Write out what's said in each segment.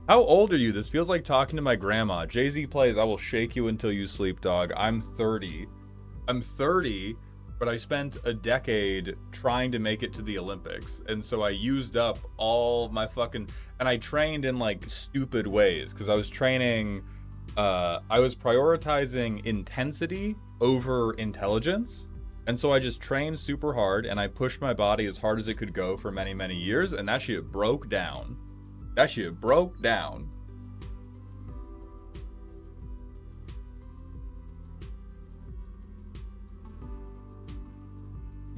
How old are you? This feels like talking to my grandma. Jay-Z plays I Will Shake You Until You Sleep, dog. I'm 30. I'm 30, but I spent a decade trying to make it to the Olympics. And so I used up all my fucking... And I trained in, like, stupid ways. Because I was training... I was prioritizing intensity over intelligence. And so I just trained super hard, and I pushed my body as hard as it could go for many, many years. And that shit broke down. That shit broke down.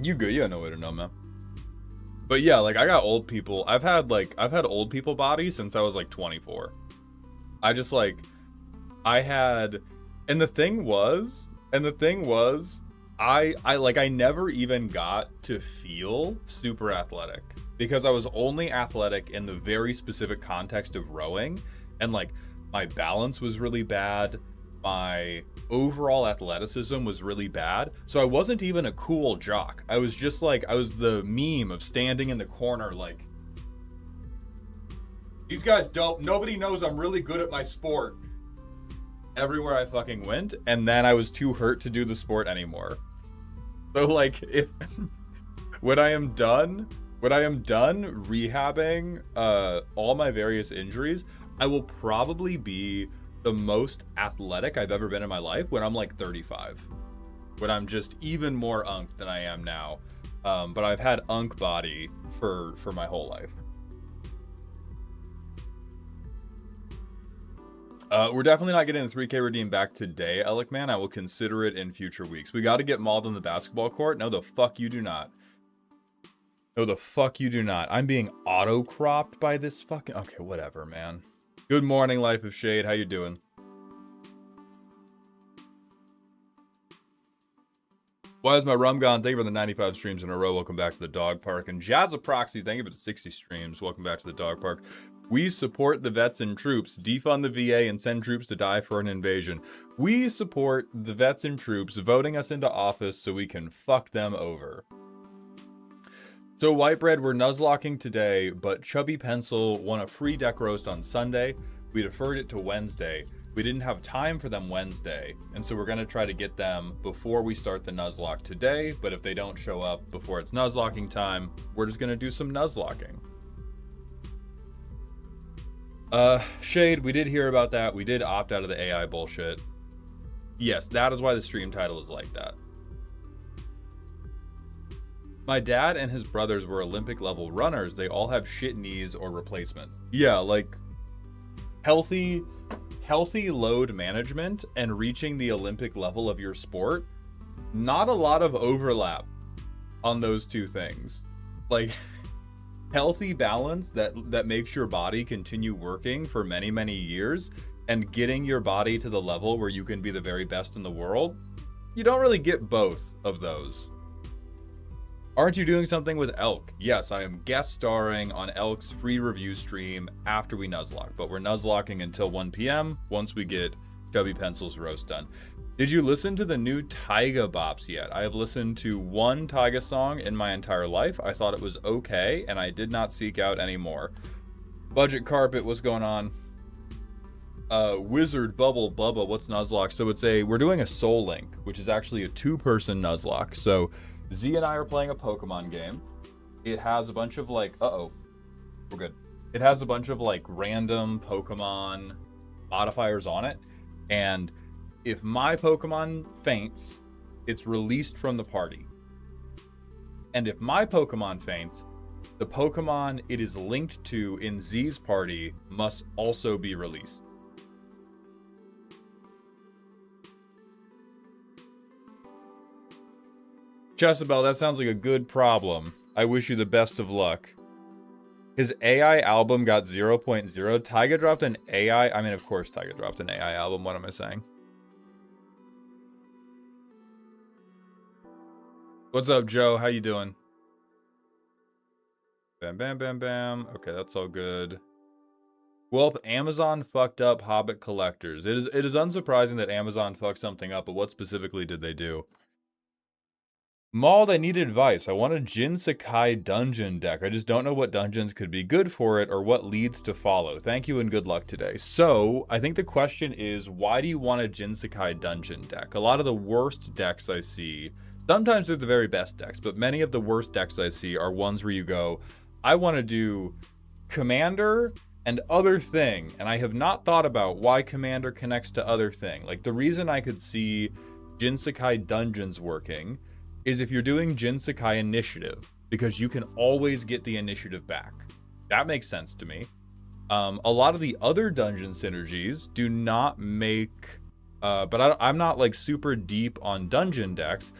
You good? You got no way to know, man. But yeah, like I got old people. I've had old people bodies since I was like 24. I just like I had, and the thing was, I never even got to feel super athletic because I was only athletic in the very specific context of rowing, and like my balance was really bad. My overall athleticism was really bad. So I wasn't even a cool jock. I was just like, I was the meme of standing in the corner like, these guys don't, nobody knows I'm really good at my sport. Everywhere I fucking went, and then I was too hurt to do the sport anymore. So like, if when I am done rehabbing all my various injuries, I will probably be the most athletic I've ever been in my life when I'm like 35, when I'm just even more unk than I am now. But I've had unk body for my whole life. We're definitely not getting the 3K redeem back today, Alec man. I will consider it in future weeks. We got to get mauled on the basketball court. No, the fuck you do not. No, the fuck you do not. I'm being auto-cropped by this fucking... Okay, whatever, man. Good morning, Life of Shade. How you doing? Why is my rum gone? Thank you for the 95 streams in a row. Welcome back to the dog park. And Jazza Proxy, thank you for the 60 streams. Welcome back to the dog park. We support the vets and troops. Defund the VA and send troops to die for an invasion. We support the vets and troops voting us into office so we can fuck them over. So Whitebread, we're nuzlocking today, but Chubby Pencil won a free deck roast on Sunday. We deferred it to Wednesday. We didn't have time for them Wednesday, and so we're going to try to get them before we start the nuzlock today, but if they don't show up before it's nuzlocking time, we're just going to do some nuzlocking. Shade, we did hear about that. We did opt out of the AI bullshit. Yes, that is why the stream title is like that. My dad and his brothers were Olympic level runners. They all have shit knees or replacements. Yeah, like healthy load management and reaching the Olympic level of your sport. Not a lot of overlap on those two things. Like healthy balance that makes your body continue working for many, many years and getting your body to the level where you can be the very best in the world. You don't really get both of those. Aren't you doing something with Elk? Yes, I am guest starring on Elk's free review stream after we nuzlock, but we're nuzlocking until 1 p.m. once we get Chubby Pencil's roast done. Did you listen to the new Tyga bops yet? I have listened to one Tyga song in my entire life. I thought it was okay, and I did not seek out any more. Budget Carpet, what's going on? Wizard Bubble Bubba, what's nuzlock? So we're doing a Soul Link, which is actually a two-person nuzlock. So Z and I are playing a Pokemon game. It has a bunch of like, we're good. It has a bunch of like random Pokemon modifiers on it. And if my Pokemon faints, it's released from the party. And if my Pokemon faints, the Pokemon it is linked to in Z's party must also be released. Jezebel, that sounds like a good problem. I wish you the best of luck. His AI album got 0.0. Tyga dropped an AI... I mean, of course Tyga dropped an AI album. What am I saying? What's up, Joe? How you doing? Bam, bam, bam, bam. Okay, that's all good. Well, Amazon fucked up Hobbit collectors. It is unsurprising that Amazon fucked something up, but what specifically did they do? Mauled, I need advice. I want a Jin Sakai dungeon deck. I just don't know what dungeons could be good for it or what leads to follow. Thank you and good luck today. So, I think the question is, why do you want a Jin Sakai dungeon deck? A lot of the worst decks I see, sometimes they're the very best decks, but many of the worst decks I see are ones where you go, I want to do Commander and other thing, and I have not thought about why Commander connects to other thing. Like, the reason I could see Jin Sakai dungeons working is if you're doing Jin Sakai initiative, because you can always get the initiative back. That makes sense to me. A lot of the other dungeon synergies do not make, but I'm not like super deep on dungeon decks.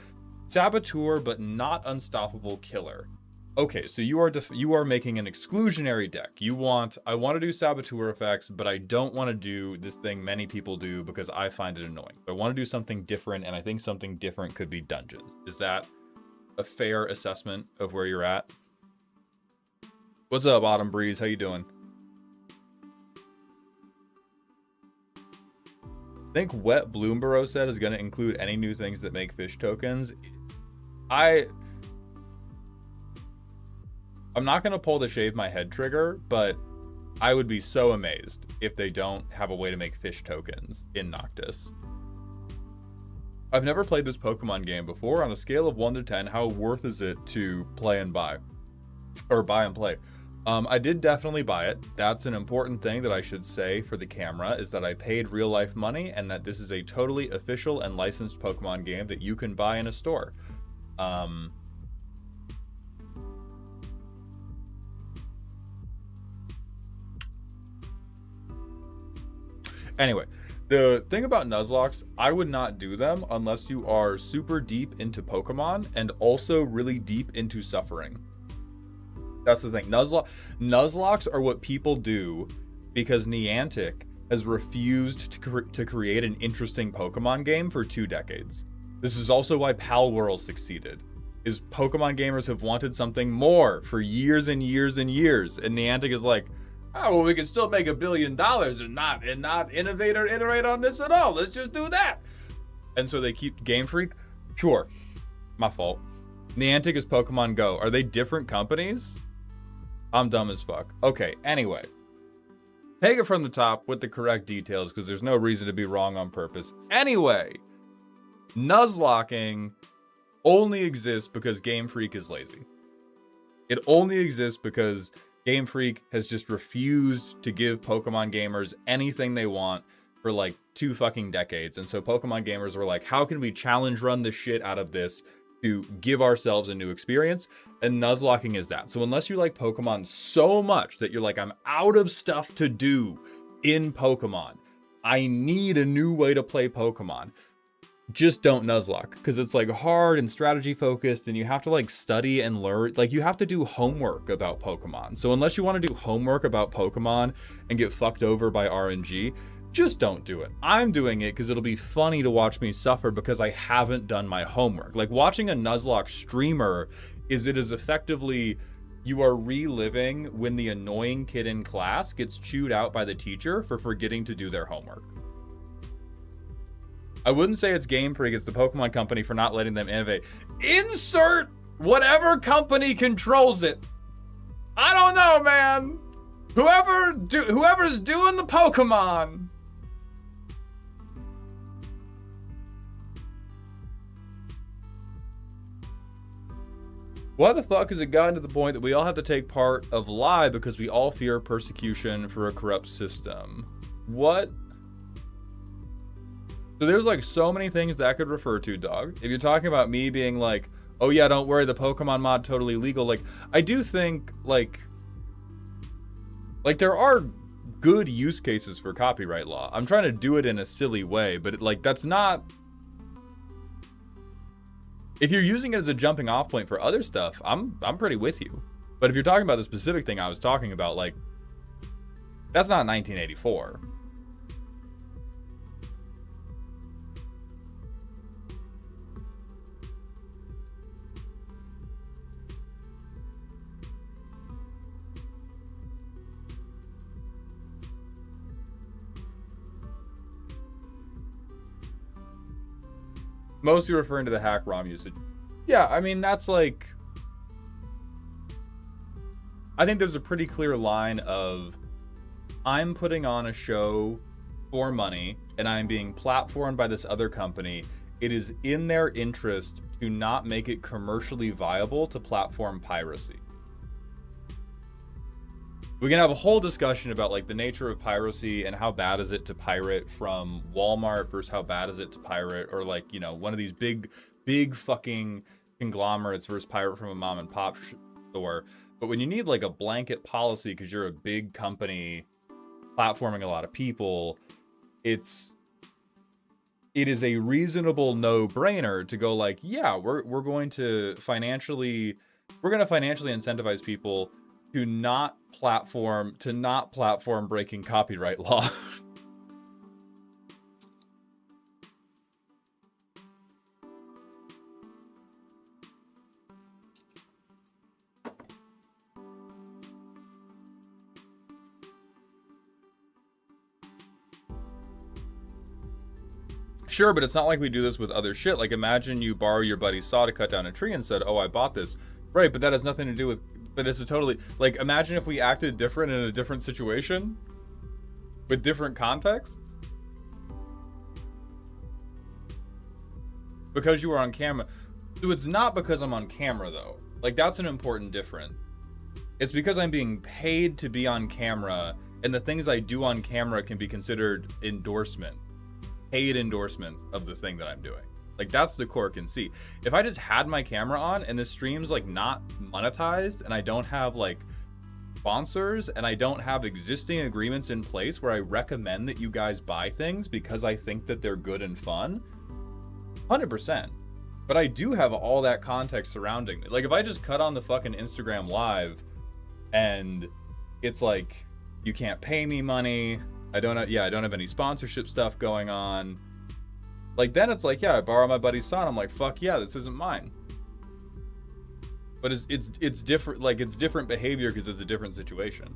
Saboteur, but not Unstoppable Killer. Okay, so you are making an exclusionary deck. I want to do Saboteur effects, but I don't want to do this thing many people do because I find it annoying. I want to do something different, and I think something different could be dungeons. Is that a fair assessment of where you're at? What's up, Autumn Breeze? How you doing? I think Wet Bloomborough said is going to include any new things that make fish tokens. I'm not going to pull the shave my head trigger, but I would be so amazed if they don't have a way to make fish tokens in Noctis. I've never played this Pokemon game before. On a scale of 1 to 10, how worth is it to play and buy? Or buy and play? I did definitely buy it. That's an important thing that I should say for the camera, is that I paid real life money and that this is a totally official and licensed Pokemon game that you can buy in a store. Anyway, the thing about Nuzlocke, I would not do them unless you are super deep into Pokemon and also really deep into suffering. That's the thing. Nuzlocke are what people do because Niantic has refused to create an interesting Pokemon game for 2 decades. This is also why Palworld succeeded. Is Pokemon gamers have wanted something more for years and years and years, and Niantic is like, oh, well, we can still make $1 billion and not innovate or iterate on this at all. Let's just do that. And so they keep Game Freak. Sure, my fault. Niantic is Pokemon Go. Are they different companies? I'm dumb as fuck. Okay, anyway. Take it from the top with the correct details because there's no reason to be wrong on purpose. Anyway, Nuzlocking only exists because Game Freak is lazy. It only exists because Game Freak has just refused to give Pokemon gamers anything they want for like 2 fucking decades. And so Pokemon gamers were like, how can we challenge run the shit out of this to give ourselves a new experience? And Nuzlocking is that. So unless you like Pokemon so much that you're like, I'm out of stuff to do in Pokemon, I need a new way to play Pokemon, just don't Nuzlocke, because it's like hard and strategy focused and you have to like study and learn. Like you have to do homework about Pokemon. So unless you want to do homework about Pokemon and get fucked over by RNG, just don't do it. I'm doing it because it'll be funny to watch me suffer because I haven't done my homework. Like watching a Nuzlocke streamer is effectively you are reliving when the annoying kid in class gets chewed out by the teacher for forgetting to do their homework. I wouldn't say it's Game Freak, it's the Pokemon company for not letting them innovate. Insert whatever company controls it. I don't know, man. Whoever's doing the Pokemon. Why the fuck has it gotten to the point that we all have to take part of lie because we all fear persecution for a corrupt system? What? So there's like so many things that could refer to, dog. If you're talking about me being like, oh yeah, don't worry, the Pokemon mod totally legal. Like, I do think like there are good use cases for copyright law. I'm trying to do it in a silly way, but that's not. If you're using it as a jumping off point for other stuff, I'm pretty with you. But if you're talking about the specific thing I was talking about, like, that's not 1984. Mostly referring to the hack ROM usage. Yeah, I mean, that's like, I think there's a pretty clear line of, I'm putting on a show for money and I'm being platformed by this other company. It is in their interest to not make it commercially viable to platform piracy. We can have a whole discussion about like the nature of piracy and how bad is it to pirate from Walmart versus how bad is it to pirate, or like, you know, one of these big fucking conglomerates versus pirate from a mom and pop store. But when you need like a blanket policy because you're a big company platforming a lot of people, it is a reasonable no-brainer to go like, yeah, we're going to financially incentivize people to not platform breaking copyright law. Sure, but it's not like we do this with other shit. Like, imagine you borrow your buddy's saw to cut down a tree and said, oh, I bought this. Right, but that has nothing to do with... But it's a totally... Like, imagine if we acted different in a different situation? With different contexts? Because you were on camera. So it's not because I'm on camera, though. Like, that's an important difference. It's because I'm being paid to be on camera, and the things I do on camera can be considered endorsement. Paid endorsements of the thing that I'm doing. Like, that's the core conceit. If I just had my camera on and the stream's like not monetized and I don't have like sponsors and I don't have existing agreements in place where I recommend that you guys buy things because I think that they're good and fun, 100%. But I do have all that context surrounding me. Like, if I just cut on the fucking Instagram live and it's like, you can't pay me money, I don't have any sponsorship stuff going on. Like, then it's like, yeah, I borrow my buddy's son. I'm like, fuck yeah, this isn't mine. But it's different. Like, it's different behavior because it's a different situation.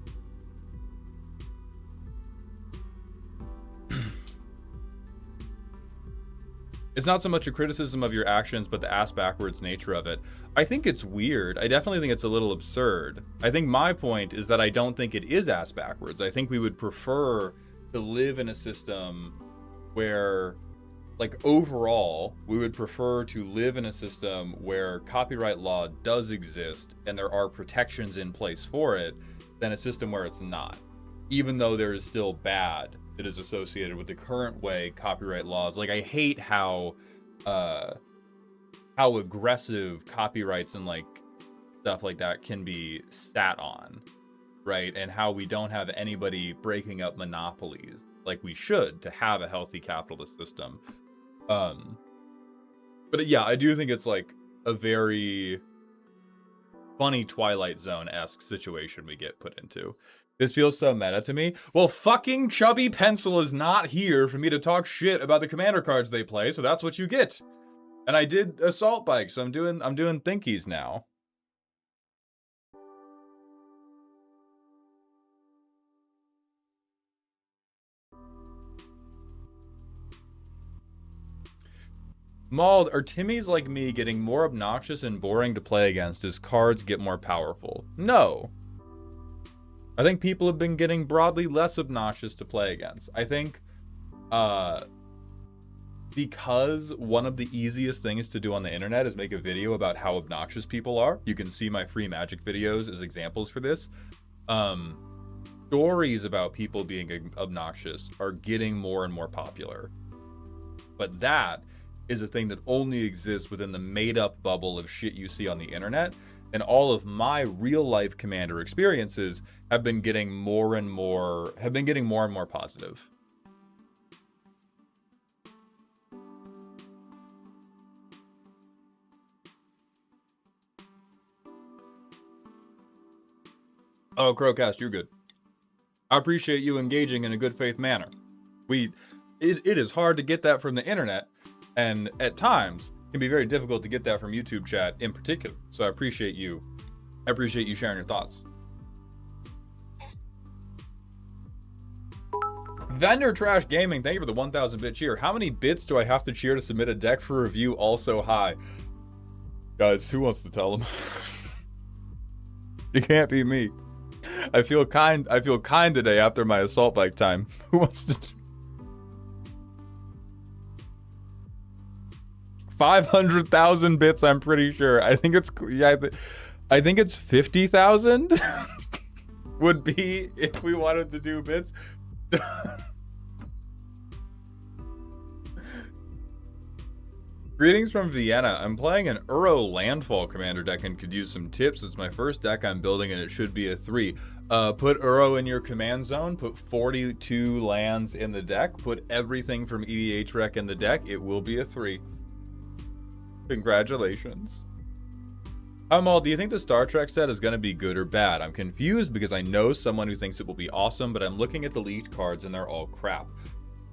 It's not so much a criticism of your actions, but the ass backwards nature of it. I think it's weird. I definitely think it's a little absurd. I think my point is that I don't think it is ass backwards. I think we would prefer to live in a system where, like, overall, we would prefer to live in a system where copyright law does exist and there are protections in place for it than a system where it's not. Even though there is still bad that is associated with the current way copyright laws. Like, I hate how aggressive copyrights and like stuff like that can be sat on, right? And how we don't have anybody breaking up monopolies like we should to have a healthy capitalist system. But yeah, I do think it's like a very funny Twilight Zone-esque situation we get put into. This feels so meta to me. Well, fucking Chubbypencil is not here for me to talk shit about the commander cards they play, so that's what you get. And I did Assault Bike, so I'm doing Thinkies now. Mauled, are Timmies like me getting more obnoxious and boring to play against as cards get more powerful? No. I think people have been getting broadly less obnoxious to play against. I think because one of the easiest things to do on the internet is make a video about how obnoxious people are. You can see my free Magic videos as examples for this. Stories about people being obnoxious are getting more and more popular. But that is a thing that only exists within the made-up bubble of shit you see on the internet. And all of my real-life Commander experiences have been getting more and more positive. Oh, Crowcast, you're good. I appreciate you engaging in a good faith manner. It is hard to get that from the internet, and at times can be very difficult to get that from YouTube chat in particular. So I appreciate you sharing your thoughts. Vendor Trash Gaming, thank you for the 1,000 bit cheer. How many bits do I have to cheer to submit a deck for review? Also high. Guys, who wants to tell him? It can't be me. I feel kind today after my assault bike time. Who wants to 500,000 bits, I'm pretty sure. I think it's I think it's 50,000 would be if we wanted to do bits. Greetings from Vienna. I'm playing an Uro Landfall Commander deck and could use some tips. It's my first deck I'm building and it should be a 3. Put Uro in your command zone, put 42 lands in the deck, put everything from EDH Rec in the deck. It will be a 3. Congratulations. Amal, do you think the Star Trek set is going to be good or bad? I'm confused because I know someone who thinks it will be awesome, but I'm looking at the leaked cards and they're all crap.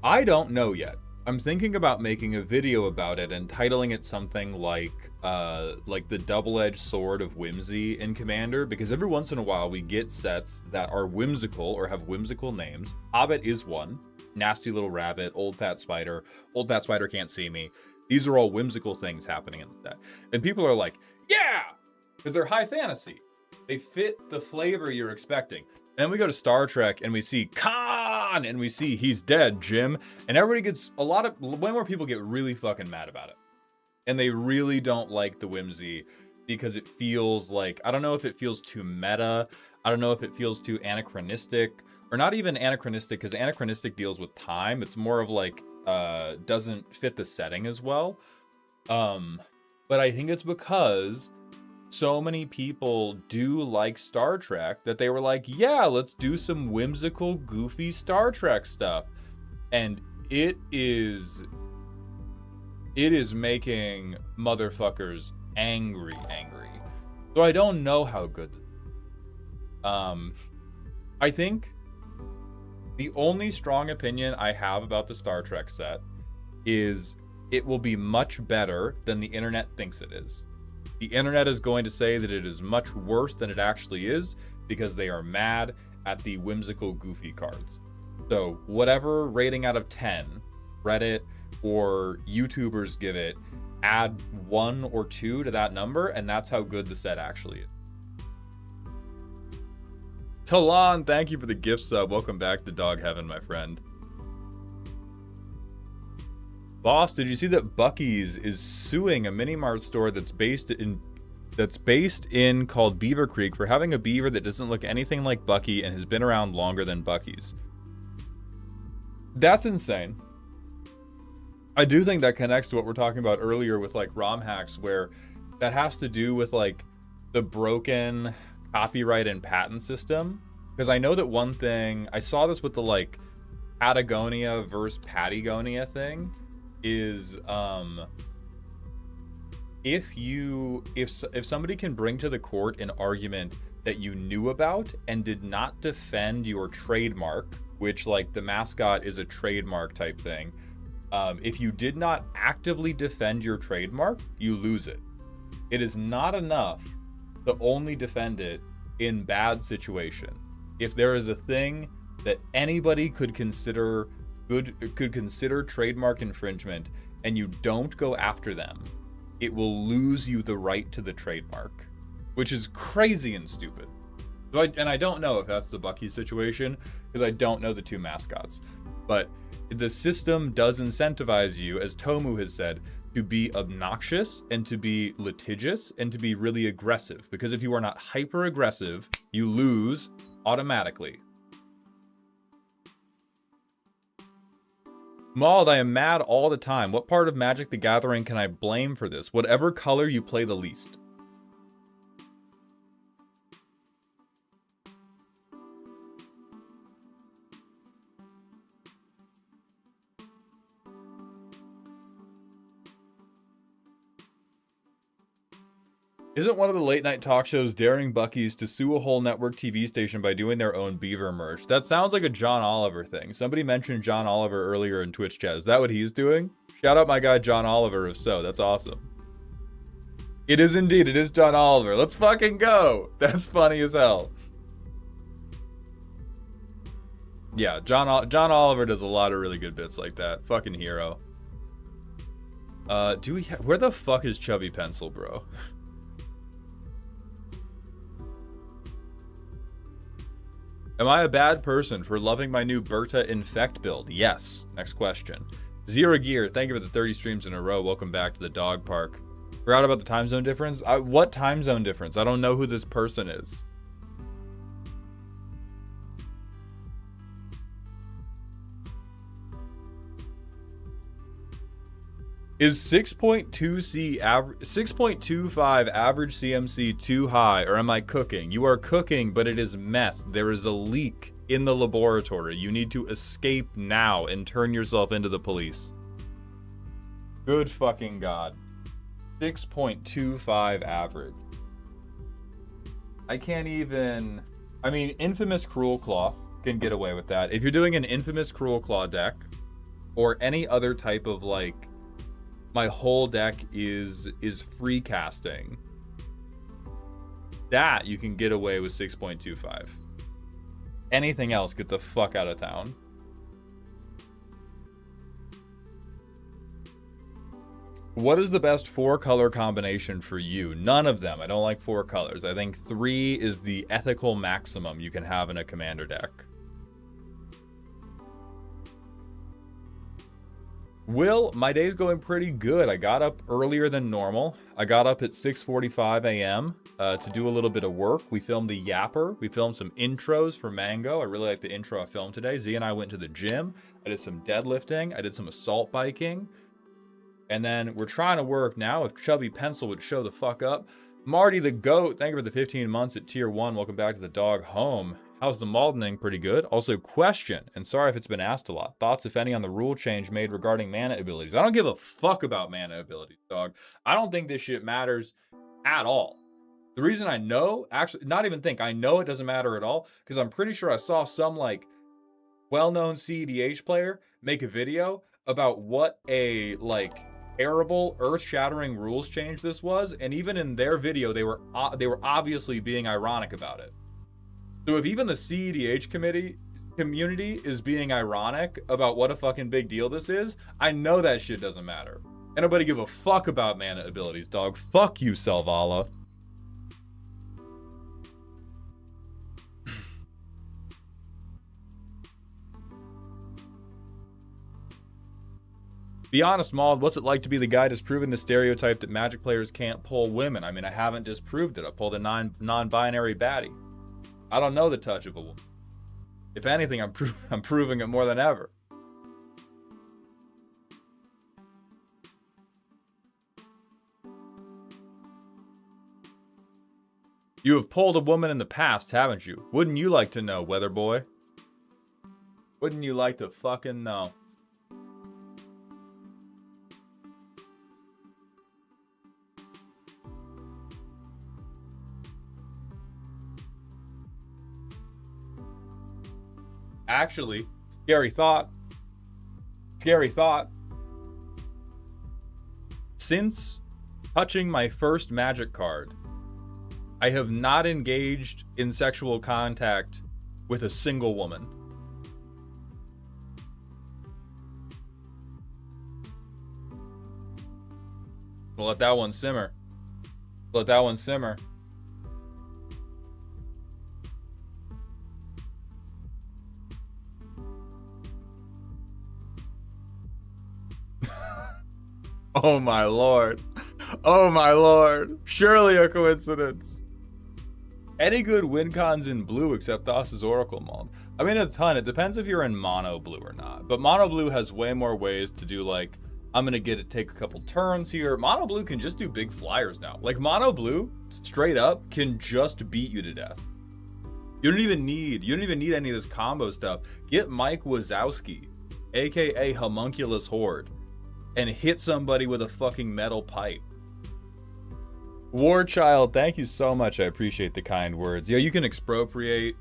I don't know yet. I'm thinking about making a video about it and titling it something like the double-edged sword of whimsy in Commander, because every once in a while we get sets that are whimsical or have whimsical names. Hobbit is one. Nasty Little Rabbit, Old Fat Spider. Old Fat Spider Can't See Me. These are all whimsical things happening in the deck. And people are like, yeah! Because they're high fantasy. They fit the flavor you're expecting. And then we go to Star Trek and we see Khan and we see he's dead, Jim. And everybody gets way more people get really fucking mad about it. And they really don't like the whimsy because it feels like, I don't know if it feels too meta. I don't know if it feels too anachronistic, or not even anachronistic, because anachronistic deals with time. It's more of like, doesn't fit the setting as well. But I think it's because so many people do like Star Trek that they were like, yeah, let's do some whimsical, goofy Star Trek stuff. And it is making motherfuckers angry. So I don't know how good. I think the only strong opinion I have about the Star Trek set is it will be much better than the internet thinks it is. The internet is going to say that it is much worse than it actually is because they are mad at the whimsical, goofy cards. So whatever rating out of 10 Reddit or YouTubers give it, add 1 or 2 to that number, and that's how good the set actually is. Talon, thank you for the gift sub. Welcome back to Dog Heaven, my friend. Boss, did you see that Buc-ee's is suing a mini-mart store that's based in called Beaver Creek for having a beaver that doesn't look anything like Buc-ee and has been around longer than Buc-ee's? That's insane. I do think that connects to what we're talking about earlier with like ROM hacks, where that has to do with like the broken copyright and patent system. Because I know that one thing, I saw this with the like Patagonia versus Patagonia thing, is if somebody can bring to the court an argument that you knew about and did not defend your trademark, which like the mascot is a trademark type thing, if you did not actively defend your trademark, you lose it. It is not enough to only defend it in bad situation. If there is a thing that anybody could consider trademark infringement and you don't go after them, it will lose you the right to the trademark, which is crazy and stupid. So I don't know if that's the Buc-ee situation, because I don't know the two mascots, but the system does incentivize you, as Tomu has said, to be obnoxious and to be litigious and to be really aggressive, because if you are not hyper aggressive, you lose automatically. Mauled, I am mad all the time. What part of Magic the Gathering can I blame for this? Whatever color you play the least. Isn't one of the late night talk shows daring Buc-ee's to sue a whole network TV station by doing their own beaver merch? That sounds like a John Oliver thing. Somebody mentioned John Oliver earlier in Twitch chat. Is that what he's doing? Shout out my guy John Oliver if so. That's awesome. It is indeed. It is John Oliver. Let's fucking go. That's funny as hell. Yeah, John Oliver does a lot of really good bits like that. Fucking hero. Where the fuck is Chubbypencil, bro? Am I a bad person for loving my new Berta Infect build? Yes. Next question. Zero Gear, thank you for the 30 streams in a row. Welcome back to the dog park. Forgot about the time zone difference? What time zone difference? I don't know who this person is. Is 6.25 average CMC too high, or am I cooking? You are cooking, but it is meth. There is a leak in the laboratory. You need to escape now and turn yourself into the police. Good fucking God. 6.25 average. I can't even... I mean, Infamous Cruel Claw can get away with that. If you're doing an Infamous Cruel Claw deck, or any other type of, like, my whole deck is free casting, that you can get away with 6.25. Anything else, get the fuck out of town. What is the best 4-color combination for you? None of them. I don't like 4 colors. I think 3 is the ethical maximum you can have in a commander deck. Will, my day's going pretty good. I got up earlier than normal. I got up at 6:45 a.m. To do a little bit of work. We filmed a Yapper. We filmed some intros for Mango. I really like the intro I filmed today. Z and I went to the gym. I did some deadlifting. I did some assault biking. And then we're trying to work now. If Chubby Pencil would show the fuck up. Marty the Goat, thank you for the 15 months at tier 1. Welcome back to the dog home. How's the Maldening? Pretty good. Also, question, and sorry if it's been asked a lot. Thoughts, if any, on the rule change made regarding mana abilities? I don't give a fuck about mana abilities, dog. I don't think this shit matters at all. The reason I know, actually, not even think, I know it doesn't matter at all, because I'm pretty sure I saw some, like, well-known CEDH player make a video about what a, like, terrible, earth-shattering rules change this was, and even in their video, they were obviously being ironic about it. So if even the CEDH community is being ironic about what a fucking big deal this is, I know that shit doesn't matter. And nobody give a fuck about mana abilities, dog. Fuck you, Selvala. Be honest, Maud, what's it like to be the guy disproving the stereotype that Magic players can't pull women? I mean, I haven't disproved it. I pulled a non-binary baddie. I don't know the touch of a woman. If anything, I'm proving it more than ever. You have pulled a woman in the past, haven't you? Wouldn't you like to know, Weather Boy? Wouldn't you like to fucking know? Actually, scary thought. Since touching my first Magic card, I have not engaged in sexual contact with a single woman. We'll let that one simmer. Let that one simmer. Oh my lord. Oh my lord. Surely a coincidence. Any good win cons in blue except Thassa's Oracle Mold? I mean, a ton. It depends if you're in mono blue or not. But mono blue has way more ways to do, like, I'm going to take a couple turns here. Mono blue can just do big flyers now. Like, mono blue, straight up, can just beat you to death. You don't even need any of this combo stuff. Get Mike Wazowski, aka Homunculus Horde, and hit somebody with a fucking metal pipe. War Child, thank you so much. I appreciate the kind words. Yeah, you can expropriate.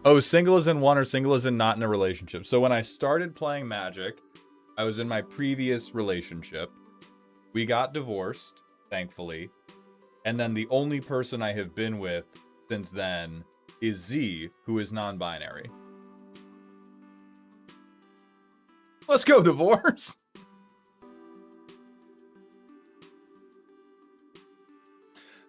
Oh, single as in one or single as in not in a relationship. So when I started playing Magic, I was in my previous relationship. We got divorced, thankfully. And then the only person I have been with since then is Z, who is non-binary. Let's go, divorce.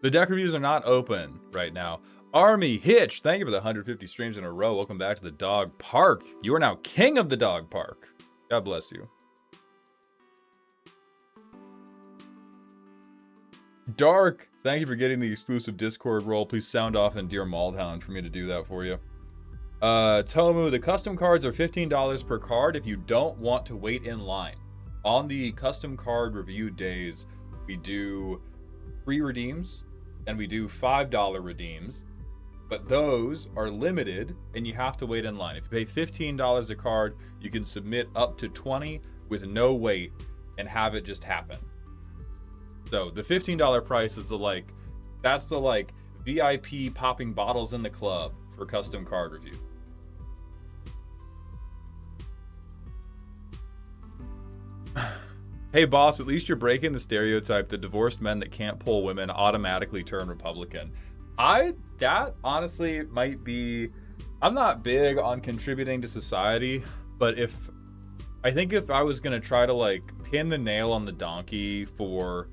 The deck reviews are not open right now. Army Hitch, thank you for the 150 streams in a row. Welcome back to the dog park. You are now king of the dog park. God bless you. Dark, thank you for getting the exclusive Discord role. Please sound off in Dear Maldhound for me to do that for you. Tomu, the custom cards are $15 per card if you don't want to wait in line. On the custom card review days, we do free redeems and we do $5 redeems, but those are limited and you have to wait in line. If you pay $15 a card, you can submit up to 20 with no wait and have it just happen. So the $15 price is that's the VIP popping bottles in the club for custom card review. Hey boss, at least you're breaking the stereotype that divorced men that can't pull women automatically turn Republican. That honestly might be, I'm not big on contributing to society, but I think if I was gonna try to pin the nail on the donkey for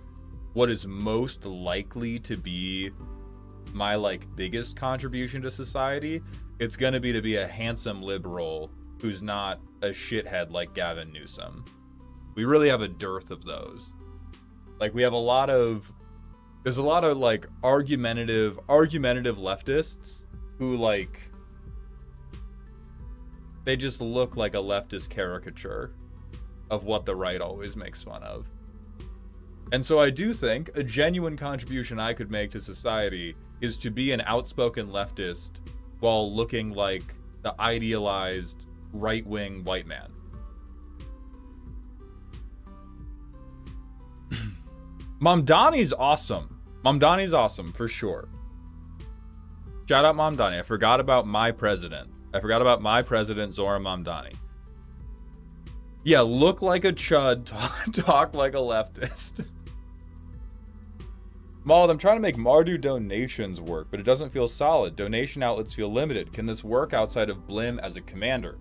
what is most likely to be my biggest contribution to society, it's gonna be to be a handsome liberal who's not a shithead like Gavin Newsom. We really have a dearth of those. We have there's a lot of argumentative leftists who they just look like a leftist caricature of what the right always makes fun of. And so I do think a genuine contribution I could make to society is to be an outspoken leftist while looking like the idealized right-wing white man. Mamdani's awesome. Mamdani's awesome, for sure. Shout out Mamdani. I forgot about my president. Zora Mamdani. Yeah, look like a chud, talk like a leftist. Mauled, I'm trying to make Mardu donations work, but it doesn't feel solid. Donation outlets feel limited. Can this work outside of Blim as a commander?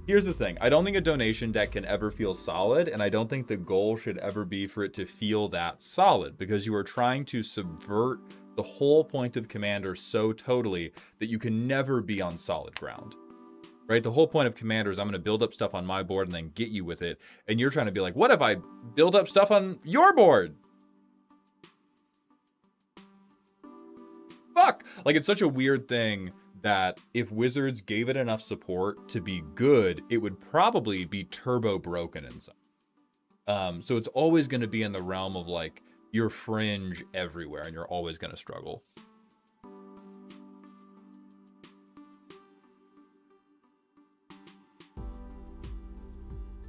Here's the thing. I don't think a donation deck can ever feel solid, and I don't think the goal should ever be for it to feel that solid, because you are trying to subvert the whole point of Commander so totally that you can never be on solid ground. Right? The whole point of Commander is I'm going to build up stuff on my board and then get you with it, and you're trying to be like, what if I build up stuff on your board? Fuck! It's such a weird thing that if Wizards gave it enough support to be good, it would probably be turbo broken in some. So it's always going to be in the realm of your fringe everywhere, and you're always going to struggle.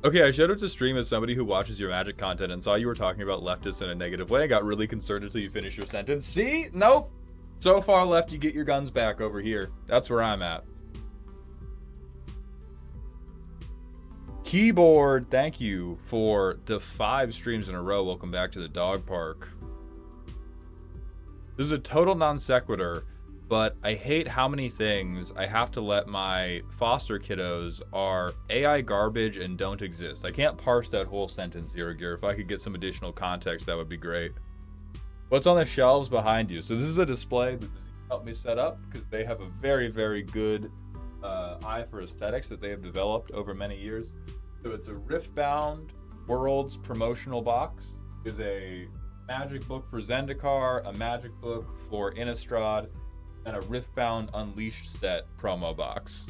Okay, I showed up to stream as somebody who watches your Magic content and saw you were talking about leftists in a negative way. I got really concerned until you finished your sentence. See? Nope. So far left, you get your guns back over here. That's where I'm at. Keyboard, thank you for the 5 streams in a row. Welcome back to the dog park. This is a total non sequitur, but I hate how many things I have to let my foster kiddos are AI garbage and don't exist. I can't parse that whole sentence, Ziragir. If I could get some additional context, that would be great. What's on the shelves behind you? So this is a display that helped me set up because they have a very, very good eye for aesthetics that they have developed over many years. So it's a Riftbound Worlds promotional box. Is a Magic book for Zendikar, a Magic book for Innistrad, and a Riftbound Unleashed set promo box.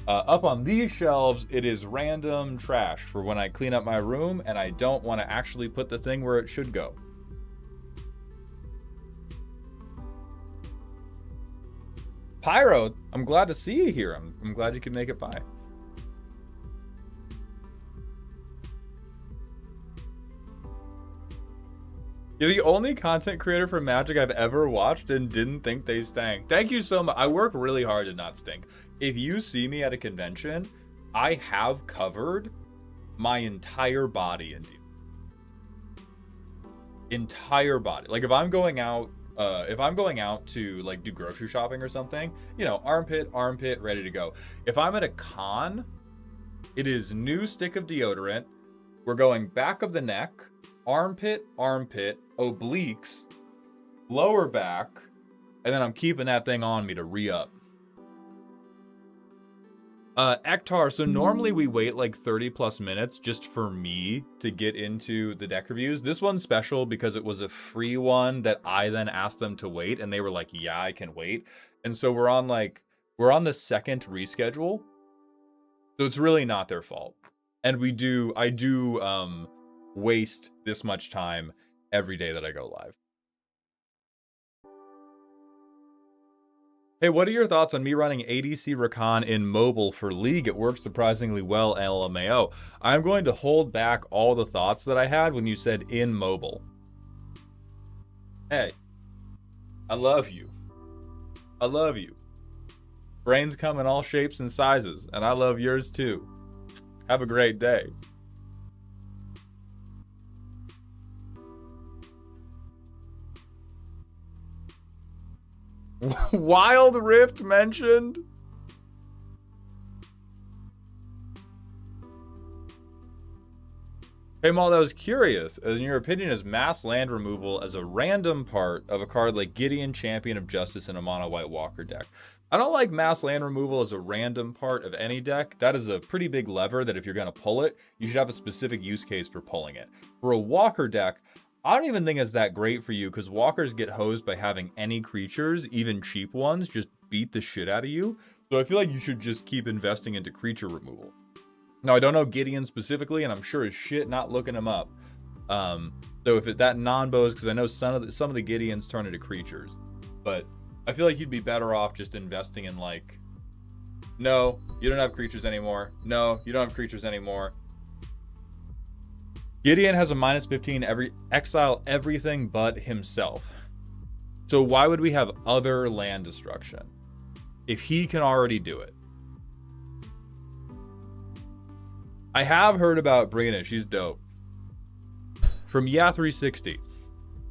Up on these shelves, it is random trash for when I clean up my room and I don't want to actually put the thing where it should go. Pyro, I'm glad to see you here. I'm glad you could make it by. You're the only content creator for Magic I've ever watched and didn't think they stank. Thank you so much. I work really hard to not stink. If you see me at a convention, I have covered my entire body in deodorant. Entire body. If I'm going out to do grocery shopping or something, armpit, ready to go. If I'm at a con, it is new stick of deodorant, We're going back of the neck, armpit, armpit, obliques, lower back, and then I'm keeping that thing on me to re-up. Ektar, so normally we wait like 30 plus minutes just for me to get into the deck reviews. This one's special because it was a free one that I then asked them to wait, and they were like, yeah, I can wait. And so we're on the second reschedule. So it's really not their fault. And I do waste this much time every day that I go live. Hey, what are your thoughts on me running ADC Rakan in mobile for League? It works surprisingly well, LMAO. I'm going to hold back all the thoughts that I had when you said in mobile. Hey, I love you. I love you. Brains come in all shapes and sizes, and I love yours too. Have a great day. Wild Rift mentioned? Hey, Maul, I was curious. In your opinion, is mass land removal as a random part of a card like Gideon, Champion of Justice, in a mono white Walker deck? I don't like mass land removal as a random part of any deck. That is a pretty big lever that if you're going to pull it, you should have a specific use case for pulling it. For a Walker deck, I don't even think it's that great for you because Walkers get hosed by having any creatures, even cheap ones, just beat the shit out of you. So I feel like you should just keep investing into creature removal. Now, I don't know Gideon specifically, and I'm sure as shit not looking him up. So if that non-bows, because I know some of the Gideons turn into creatures. But I feel like you'd be better off just investing in like, no, you don't have creatures anymore. No, you don't have creatures anymore. Gideon has a -15 exile everything but himself. So why would we have other land destruction if he can already do it? I have heard about Brina. She's dope. From Yeah360.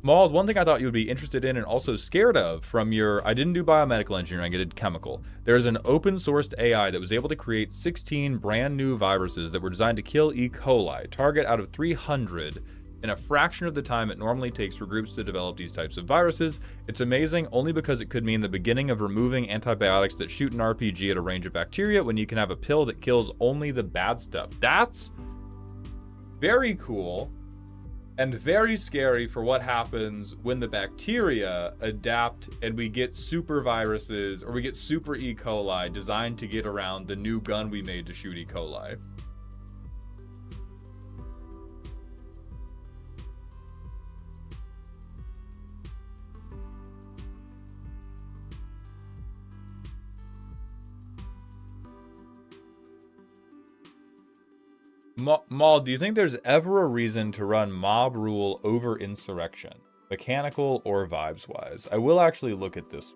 Maul, one thing I thought you would be interested in and also scared of from your... I didn't do biomedical engineering, I did chemical. There's an open-sourced AI that was able to create 16 brand new viruses that were designed to kill E. coli, target out of 300, in a fraction of the time it normally takes for groups to develop these types of viruses. It's amazing only because it could mean the beginning of removing antibiotics that shoot an RPG at a range of bacteria when you can have a pill that kills only the bad stuff. That's very cool and very scary for what happens when the bacteria adapt and we get super viruses or we get super E. coli designed to get around the new gun we made to shoot E. coli. Maul, do you think there's ever a reason to run mob rule over insurrection? Mechanical or vibes-wise? I will actually look at this.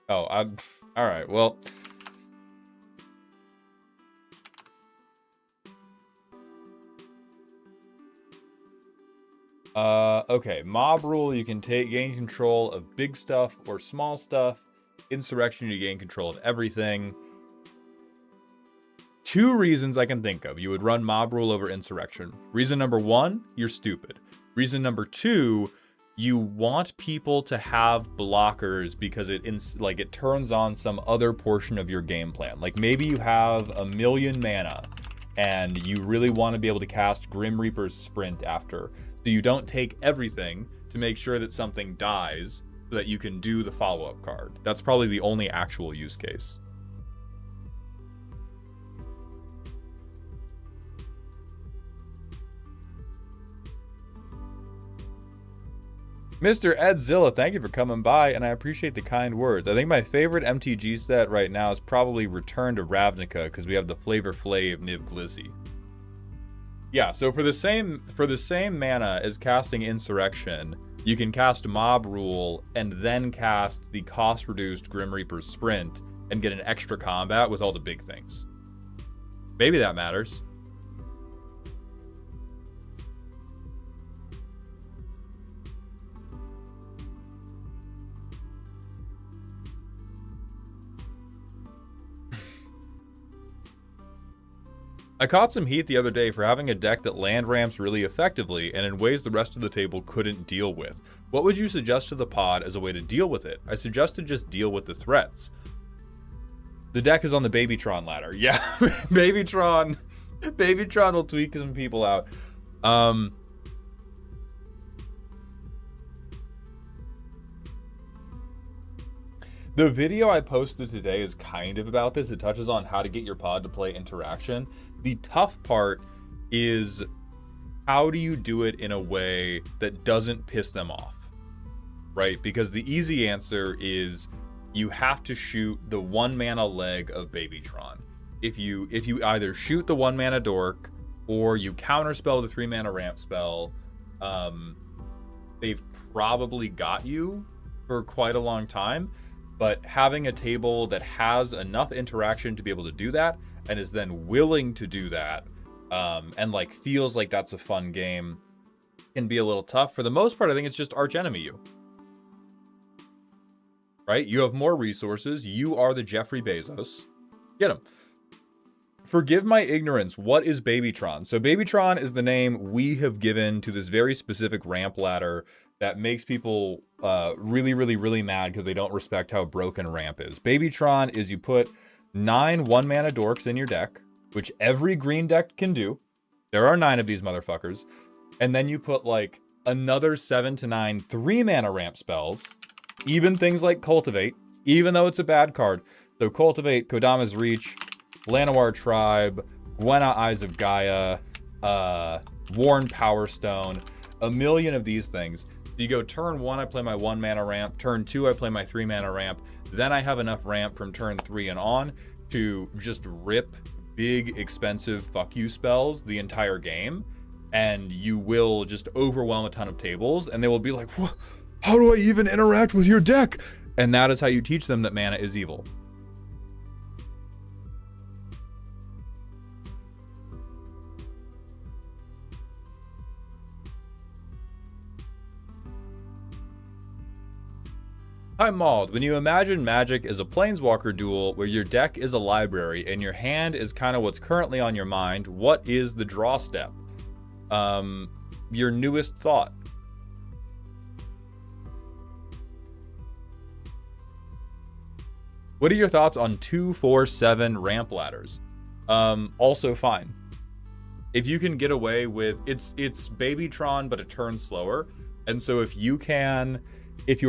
Oh, alright, well... okay, mob rule, you can gain control of big stuff or small stuff. Insurrection, you gain control of everything. Two reasons I can think of you would run mob rule over insurrection. Reason number one, you're stupid. Reason number two, you want people to have blockers because it turns on some other portion of your game plan. Like maybe you have 1,000,000 mana and you really want to be able to cast Grim Reaper's Sprint after. So you don't take everything to make sure that something dies so that you can do the follow-up card. That's probably the only actual use case. Mr. Edzilla, thank you for coming by, and I appreciate the kind words. I think my favorite MTG set right now is probably Return to Ravnica, because we have the Flavor Flav Niv Glizzy. Yeah, so for the same mana as casting Insurrection, you can cast Mob Rule and then cast the cost-reduced Grim Reaper's Sprint and get an extra combat with all the big things. Maybe that matters. I caught some heat the other day for having a deck that land ramps really effectively and in ways the rest of the table couldn't deal with. What would you suggest to the pod as a way to deal with it? I suggest to just deal with the threats. The deck is on the Babytron ladder. Yeah, Babytron will tweak some people out. The video I posted today is kind of about this. It touches on how to get your pod to play interaction. The tough part is, how do you do it in a way that doesn't piss them off, right? Because the easy answer is you have to shoot the 1 mana leg of Babytron. If you either shoot the 1 mana dork or you counterspell the 3 mana ramp spell, they've probably got you for quite a long time. But having a table that has enough interaction to be able to do that and is then willing to do that, and like feels like that's a fun game, can be a little tough. For the most part, I think it's just archenemy you. Right? You have more resources. You are the Jeffrey Bezos. Get him. Forgive my ignorance. What is Babytron? So Babytron is the name we have given to this very specific ramp ladder that makes people really, really, really mad because they don't respect how broken ramp is. Babytron is you put 9 1-mana dorks in your deck, which every green deck can do. There are 9 of these motherfuckers. And then you put like another 7 to 9 3-mana ramp spells, even things like Cultivate, even though it's a bad card. So Cultivate, Kodama's Reach, Llanowar Tribe, Gwenna Eyes of Gaia, Worn Power Stone, a million of these things. So you go turn 1, I play my 1 mana ramp. Turn 2, I play my 3 mana ramp. Then I have enough ramp from turn 3 and on to just rip big, expensive fuck you spells the entire game. And you will just overwhelm a ton of tables. And they will be like, how do I even interact with your deck? And that is how you teach them that mana is evil. Hi Mauled, when you imagine Magic as a Planeswalker duel where your deck is a library and your hand is kind of what's currently on your mind, what is the draw step? Your newest thought. What are your thoughts on 2, 4, 7 ramp ladders? Also fine. If you can get away with, it's Babytron but a turn slower, and so if you can... If at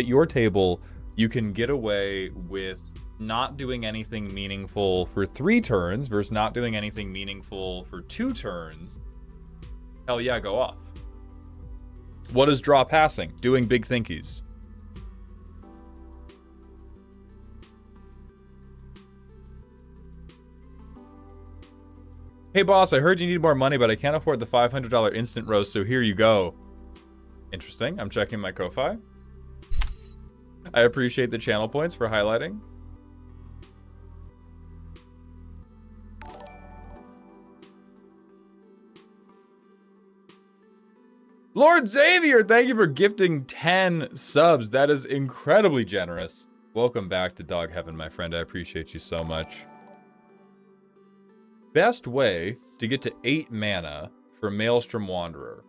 your table, you can get away with not doing anything meaningful for 3 turns versus not doing anything meaningful for 2 turns, hell yeah, go off. What is draw passing? Doing big thinkies. Hey boss, I heard you need more money, but I can't afford the $500 instant roast, so here you go. Interesting. I'm checking my Ko-Fi. I appreciate the channel points for highlighting. Lord Xavier, thank you for gifting 10 subs. That is incredibly generous. Welcome back to Dog Heaven, my friend. I appreciate you so much. Best way to get to 8 mana for Maelstrom Wanderer.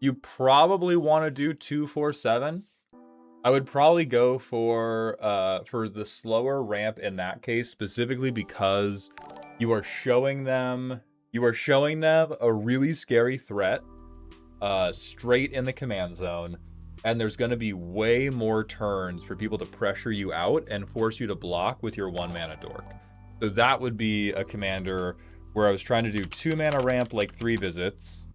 You probably want to do 2, 4, 7. I would probably go for the slower ramp in that case, specifically because you are showing them a really scary threat straight in the command zone, and there's going to be way more turns for people to pressure you out and force you to block with your 1 mana dork. So that would be a commander where I was trying to do 2 mana ramp like 3 visits,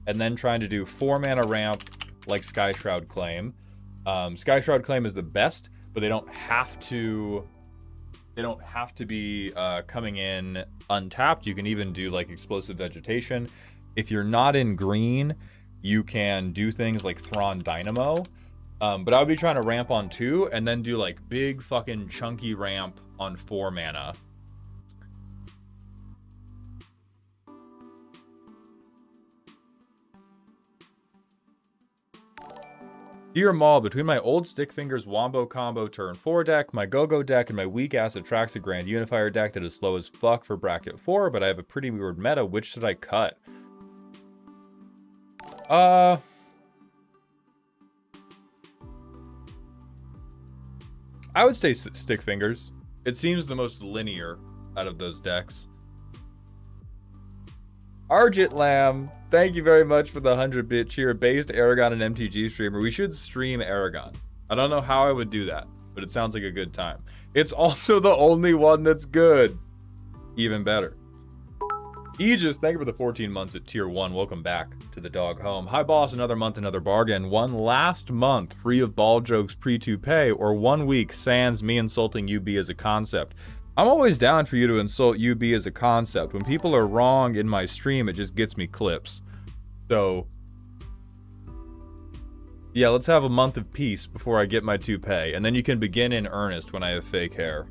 and then trying to do 4 mana ramp like Skyshroud Claim. Skyshroud Claim is the best, but they don't have to be coming in untapped. You can even do like Explosive Vegetation. If you're not in green, you can do things like Thrawn Dynamo. But I would be trying to ramp on 2 and then do like big fucking chunky ramp on 4 mana. Dear Maul, between my old Stick Fingers Wombo Combo turn 4 deck, my Go-Go deck, and my weak-ass Atraxa Grand Unifier deck that is slow as fuck for bracket 4, but I have a pretty weird meta, which should I cut? I would say Stick Fingers. It seems the most linear out of those decks. Argent Lamb, thank you very much for the 100-bit cheer. Based Aragon and MTG streamer. We should stream Aragon. I don't know how I would do that, but it sounds like a good time. It's also the only one that's good. Even better. Aegis, thank you for the 14 months at tier 1. Welcome back to the dog home. Hi boss, another month, another bargain. One last month free of ball jokes pre-to-pay, or 1 week sans me insulting UB as a concept. I'm always down for you to insult UB as a concept. When people are wrong in my stream, it just gets me clips. So, yeah, let's have a month of peace before I get my toupee, and then you can begin in earnest when I have fake hair.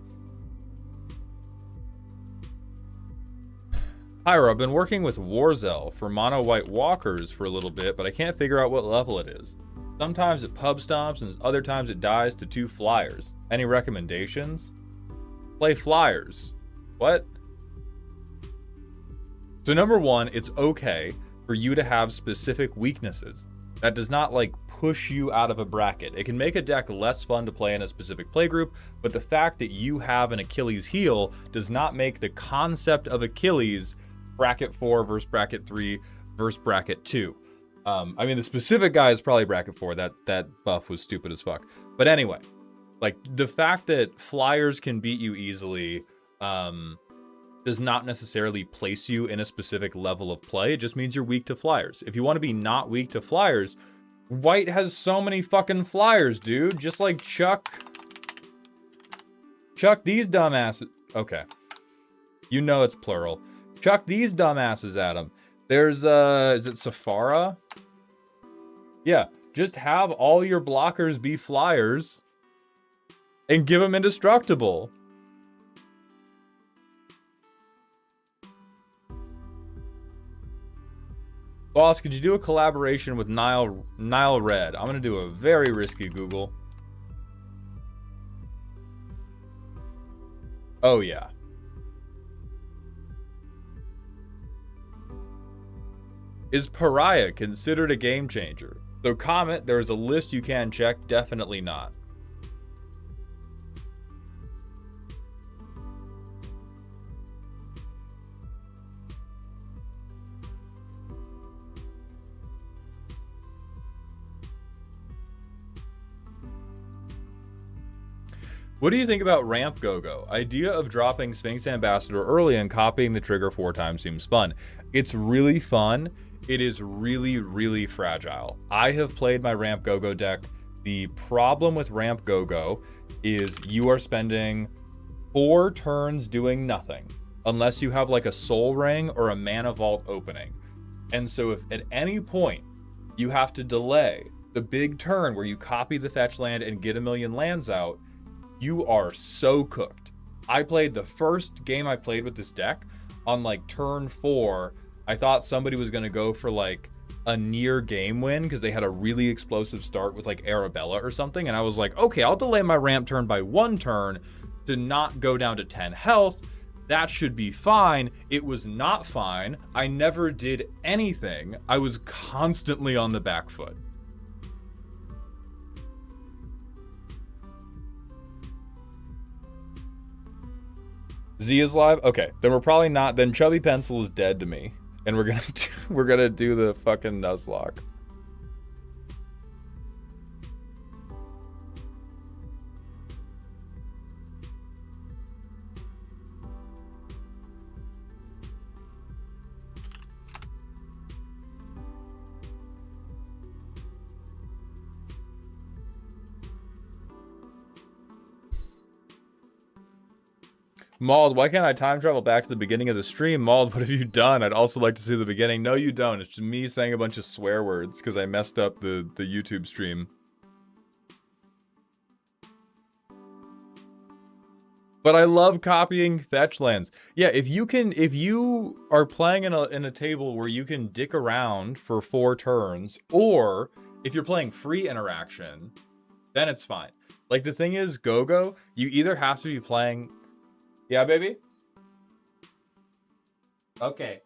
Pyro, I've been working with Warzel for mono white walkers for a little bit, but I can't figure out what level it is. Sometimes it pub stomps, and other times it dies to 2 flyers. Any recommendations? Play flyers. What? So number 1, it's okay for you to have specific weaknesses. That does not, like, push you out of a bracket. It can make a deck less fun to play in a specific playgroup, but the fact that you have an Achilles heel does not make the concept of Achilles bracket 4 versus bracket 3 versus bracket 2. I mean, the specific guy is probably bracket 4. That buff was stupid as fuck. But anyway, like, the fact that flyers can beat you easily does not necessarily place you in a specific level of play. It just means you're weak to flyers. If you want to be not weak to flyers, white has so many fucking flyers, dude. Just like chuck these dumbasses. Okay. You know it's plural. Chuck these dumbasses at them. There's, is it Safara? Yeah, just have all your blockers be flyers and give them indestructible. Boss, could you do a collaboration with Nile Red? I'm gonna do a very risky Google. Oh yeah. Is Pariah considered a game changer? So comment, there's a list you can check, definitely not. What do you think about Ramp Go-Go? Idea of dropping Sphinx Ambassador early and copying the trigger 4 times seems fun. It's really fun. It is really, really fragile. I have played my Ramp Go-Go deck. The problem with Ramp Go-Go is you are spending 4 turns doing nothing unless you have like a Soul Ring or a Mana Vault opening. And so if at any point you have to delay the big turn where you copy the fetch land and get a million lands out, you are so cooked. I played the first game I played with this deck on like turn 4. I thought somebody was going to go for like a near game win because they had a really explosive start with like Arabella or something. And I was like, okay, I'll delay my ramp turn by 1 turn to not go down to 10 health. That should be fine. It was not fine. I never did anything. I was constantly on the back foot. Z is live? Okay, then we're probably not. Then Chubbypencil is dead to me. And we're gonna do the fucking Nuzlocke. Mauled, why can't I time travel back to the beginning of the stream? Mauled, what have you done? I'd also like to see the beginning. No, you don't. It's just me saying a bunch of swear words because I messed up the YouTube stream. But I love copying fetch lands. Yeah, if you are playing in a table where you can dick around for 4 turns, or If you're playing free interaction, then it's fine. Like, the thing is, Go-Go, you either have to be playing... Yeah, baby? Okay.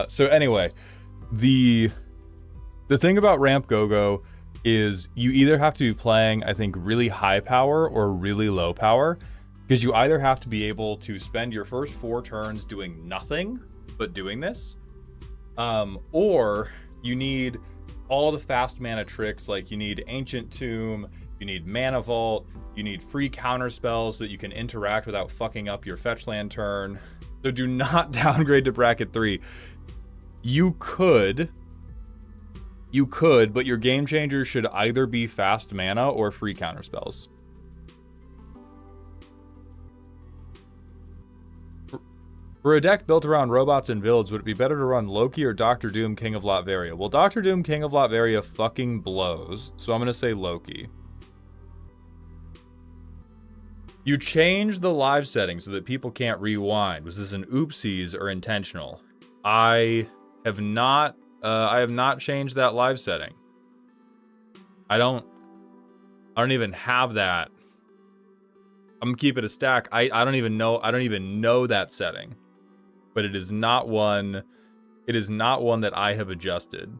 So anyway, the thing about Ramp Go-Go is you either have to be playing, I think, really high power or really low power, because you either have to be able to spend your first 4 turns doing nothing but doing this, or you need all the fast mana tricks, like you need Ancient Tomb, you need Mana Vault, you need free counter spells so that you can interact without fucking up your fetch land turn. So do not downgrade to bracket 3. You could, but your game changer should either be fast mana or free counter spells. For a deck built around robots and builds, would it be better to run Loki or Doctor Doom, King of Latveria? Well, Doctor Doom, King of Latveria fucking blows, so I'm going to say Loki. You changed the live setting so that people can't rewind. Was this an oopsies or intentional? I have not changed that live setting. I don't even have that. I'm gonna keep it a stack. I don't even know that setting. But it is not one that I have adjusted.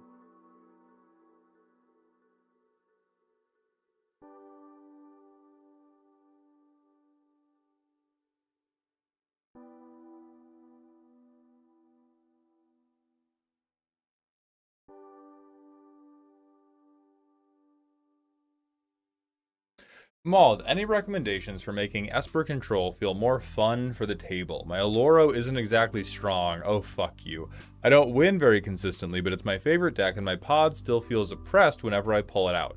Mauled, any recommendations for making Esper Control feel more fun for the table? My Aloro isn't exactly strong. Oh, fuck you. I don't win very consistently, but it's my favorite deck, and my pod still feels oppressed whenever I pull it out.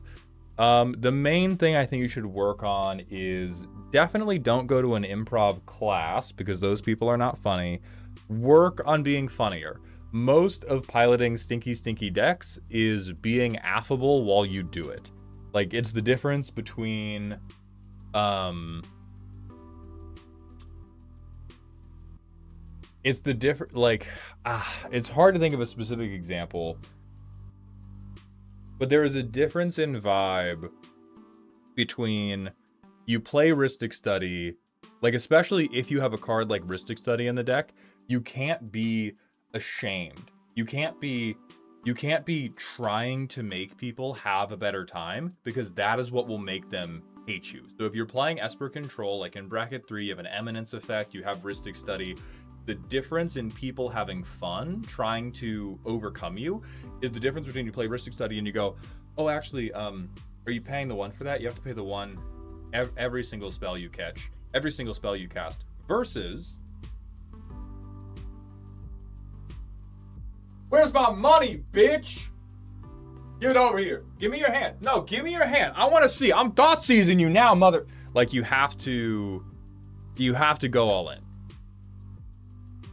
The main thing I think you should work on is definitely don't go to an improv class, because those people are not funny. Work on being funnier. Most of piloting stinky decks is being affable while you do it. Like, it's the difference between, it's hard to think of a specific example, but there is a difference in vibe between you play Rhystic Study, like, especially if you have a card like Rhystic Study in the deck, you can't be ashamed. You can't be trying to make people have a better time, because that is what will make them hate you. So if you're playing Esper Control, like in bracket 3, you have an Eminence effect, you have Rhystic Study. The difference in people having fun trying to overcome you is the difference between you play Rhystic Study and you go, oh, actually, are you paying the 1 for that? You have to pay the 1 every single spell you catch, every single spell you cast, versus... Where's my money, bitch? Give it over here. Give me your hand. No, give me your hand. I want to see. I'm thought seizing you now, mother. Like, you have to go all in.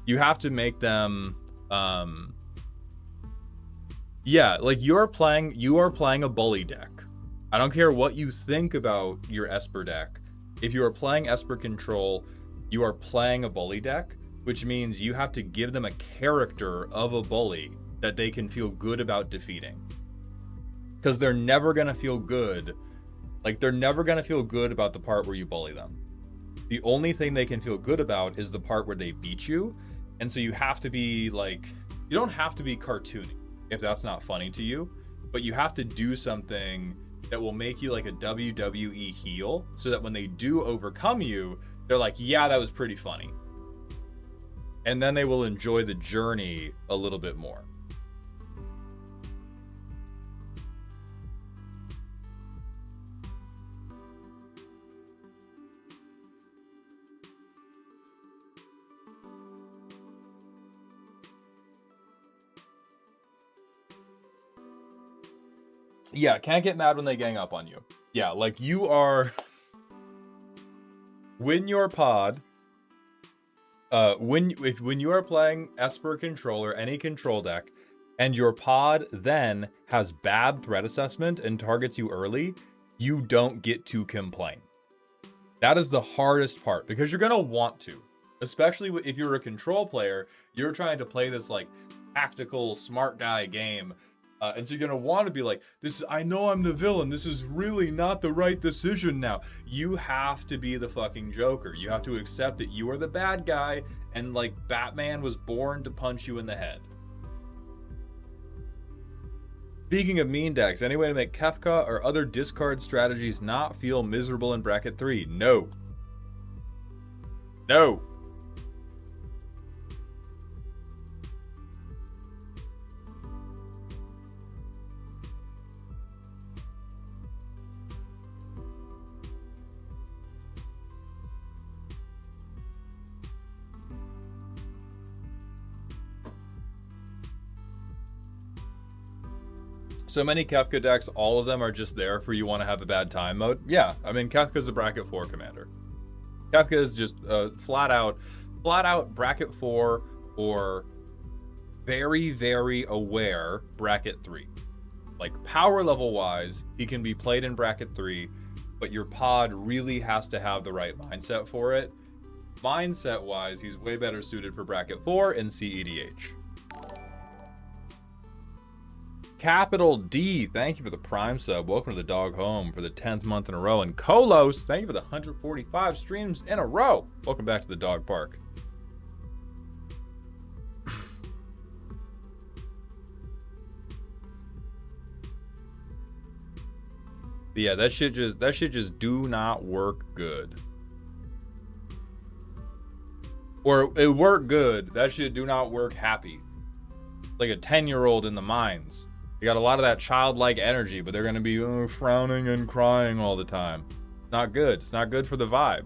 You have to make them, yeah, like you are playing a bully deck. I don't care what you think about your Esper deck. If you are playing Esper Control, you are playing a bully deck, which means you have to give them a character of a bully that they can feel good about defeating. Because they're never going to feel good. Like, they're never going to feel good about the part where you bully them. The only thing they can feel good about is the part where they beat you. And so you have to be, like, you don't have to be cartoony if that's not funny to you, but you have to do something that will make you like a WWE heel, so that when they do overcome you, they're like, yeah, that was pretty funny. And then they will enjoy the journey a little bit more. Yeah, can't get mad when they gang up on you. Yeah, like you are... When your pod... when you are playing Esper Controller, any control deck, and your pod then has bad threat assessment and targets you early, you don't get to complain. That is the hardest part, because you're going to want to. Especially if you're a control player, you're trying to play this like tactical smart guy game. And so you're going to want to be like, I know I'm the villain. This is really not the right decision now. You have to be the fucking Joker. You have to accept that you are the bad guy, and like Batman was born to punch you in the head. Speaking of mean decks, any way to make Kefka or other discard strategies not feel miserable in bracket 3? No. No. So many Kefka decks, all of them are just there for you want to have a bad time mode. Yeah, I mean, Kefka's a bracket 4 commander. Kefka is just flat out bracket 4 or very, very aware bracket 3. Like power level wise, he can be played in bracket 3, but your pod really has to have the right mindset for it. Mindset wise, he's way better suited for bracket 4 and CEDH. Capital D, thank you for the Prime sub. Welcome to the Dog Home for the 10th month in a row. And Kolos, thank you for the 145 streams in a row. Welcome back to the dog park. But yeah, that shit just do not work good. Or it work good, that shit do not work happy. Like a 10-year-old in the mines. You got a lot of that childlike energy, but they're going to be frowning and crying all the time. Not good. It's not good for the vibe.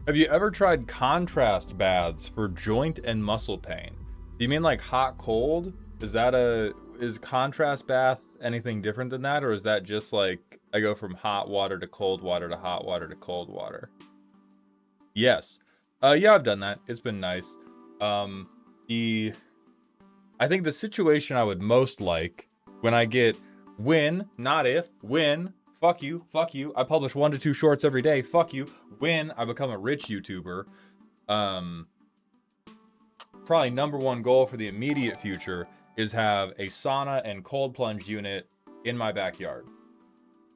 Have you ever tried contrast baths for joint and muscle pain? Do you mean like hot cold? Is contrast bath anything different than that, or is that just like I go from hot water to cold water to hot water to cold water? Yes. Yeah, I've done that. It's been nice. I think the situation I would most like when I get not if, fuck you, I publish 1 to 2 shorts every day, fuck you, when I become a rich YouTuber, probably number one goal for the immediate future is have a sauna and cold plunge unit in my backyard.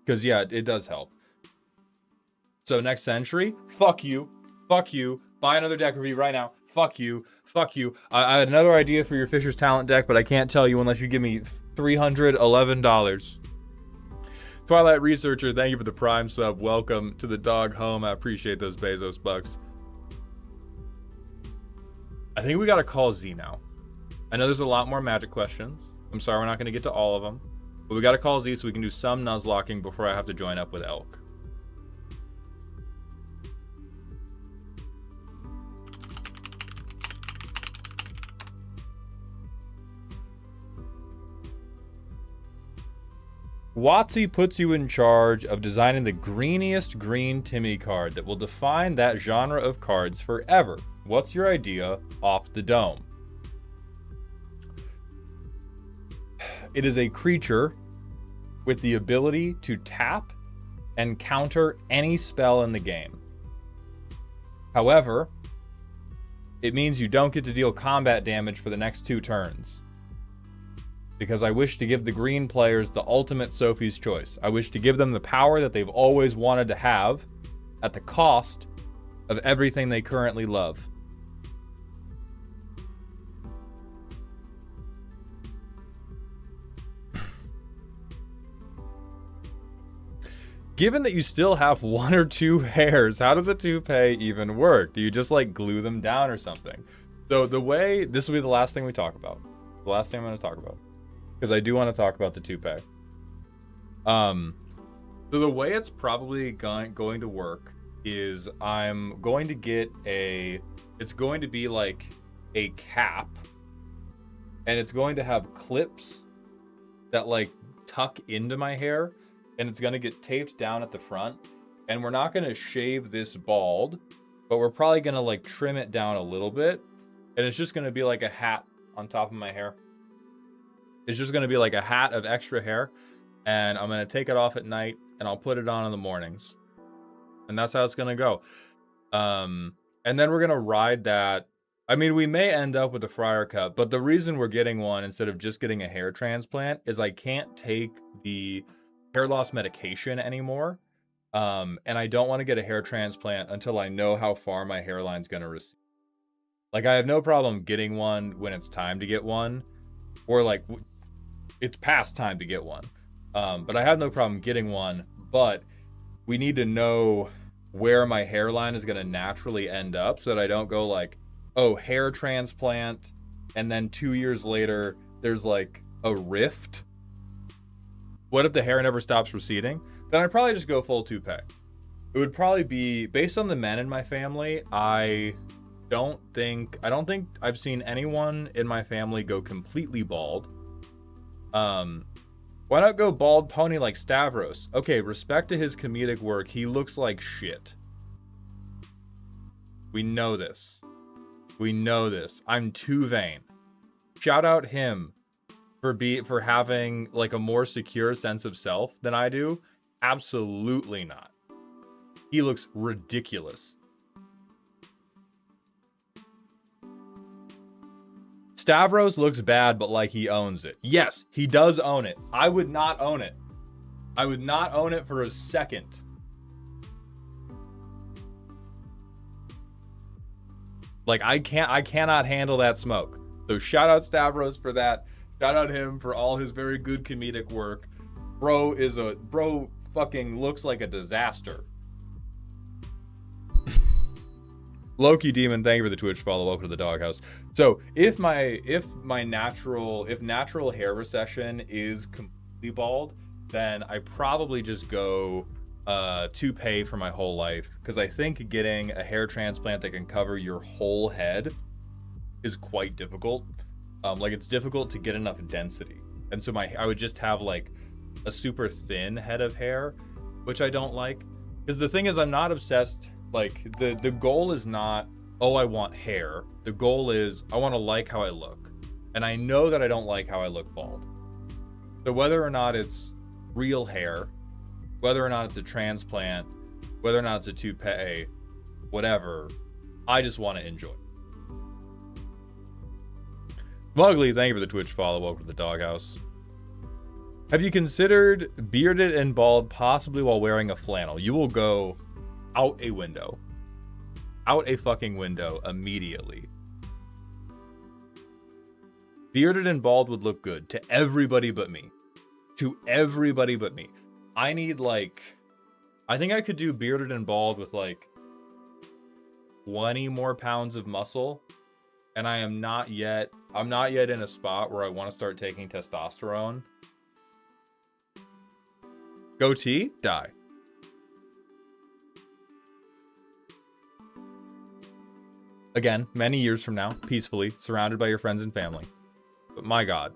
Because, yeah, it does help. So, next century, fuck you. Buy another deck review right now. Fuck you. I had another idea for your Fisher's Talent deck, but I can't tell you unless you give me $311. Twilight Researcher, thank you for the Prime sub. Welcome to the Dog Home. I appreciate those Bezos bucks. I think we gotta call Z now. I know there's a lot more Magic questions. I'm sorry we're not gonna get to all of them. But we gotta call Z so we can do some Nuzlocking before I have to join up with Elk. WotC puts you in charge of designing the greeniest green Timmy card that will define that genre of cards forever. What's your idea off the dome? It is a creature with the ability to tap and counter any spell in the game. However, it means you don't get to deal combat damage for the next 2 turns. Because I wish to give the green players the ultimate Sophie's choice. I wish to give them the power that they've always wanted to have, at the cost of everything they currently love. Given that you still have 1 or 2 hairs, how does a toupee even work? Do you just like glue them down or something? So the way, this will be the last thing we talk about. The last thing I'm going to talk about. Because I do want to talk about the toupee. So the way it's probably going to work is I'm going to get it's going to be like a cap. And it's going to have clips that like tuck into my hair. And it's going to get taped down at the front. And we're not going to shave this bald, but we're probably going to like trim it down a little bit. And it's just going to be like a hat on top of my hair. It's just going to be like a hat of extra hair. And I'm going to take it off at night and I'll put it on in the mornings. And that's how it's going to go. And then we're going to ride that. I mean, we may end up with a fryer cut, but the reason we're getting one instead of just getting a hair transplant is I can't take the hair loss medication anymore. And I don't want to get a hair transplant until I know how far my hairline's going to recede. Like, I have no problem getting one when it's time to get one, or like it's past time to get one. But I have no problem getting one, but we need to know where my hairline is going to naturally end up so that I don't go like, oh, hair transplant, and then 2 years later, there's like a rift. What if the hair never stops receding? Then I'd probably just go full toupee. It would probably be, based on the men in my family, I don't think I've seen anyone in my family go completely bald. Why not go bald pony like Stavros? Okay, respect to his comedic work, he looks like shit. We know this. I'm too vain. Shout out him for having like a more secure sense of self than I do. Absolutely not. He looks ridiculous. Stavros looks bad, but like he owns it. Yes, he does own it. I would not own it. I would not own it for a second. Like, I cannot handle that smoke. So shout out Stavros for that. Shout out him for all his very good comedic work. Bro fucking looks like a disaster. Loki Demon, thank you for the Twitch follow. Welcome to the doghouse. So if natural hair recession is completely bald, then I probably just go toupee for my whole life, because I think getting a hair transplant that can cover your whole head is quite difficult. Like, it's difficult to get enough density, and so I would just have like a super thin head of hair, which I don't like. Because the thing is, I'm not obsessed. Like, the goal is not, oh, I want hair. The goal is, I want to like how I look. And I know that I don't like how I look bald. So whether or not it's real hair, whether or not it's a transplant, whether or not it's a toupee, whatever, I just want to enjoy. Mugly, thank you for the Twitch follow. Welcome to the doghouse. Have you considered bearded and bald possibly while wearing a flannel? You will go out a window. Out a fucking window immediately. Bearded and bald would look good to everybody but me. To everybody but me. I need like, I think I could do bearded and bald with like 20 more pounds of muscle. And I'm not yet in a spot where I want to start taking testosterone. Goatee? Die. Again, many years from now, peacefully, surrounded by your friends and family. But my God.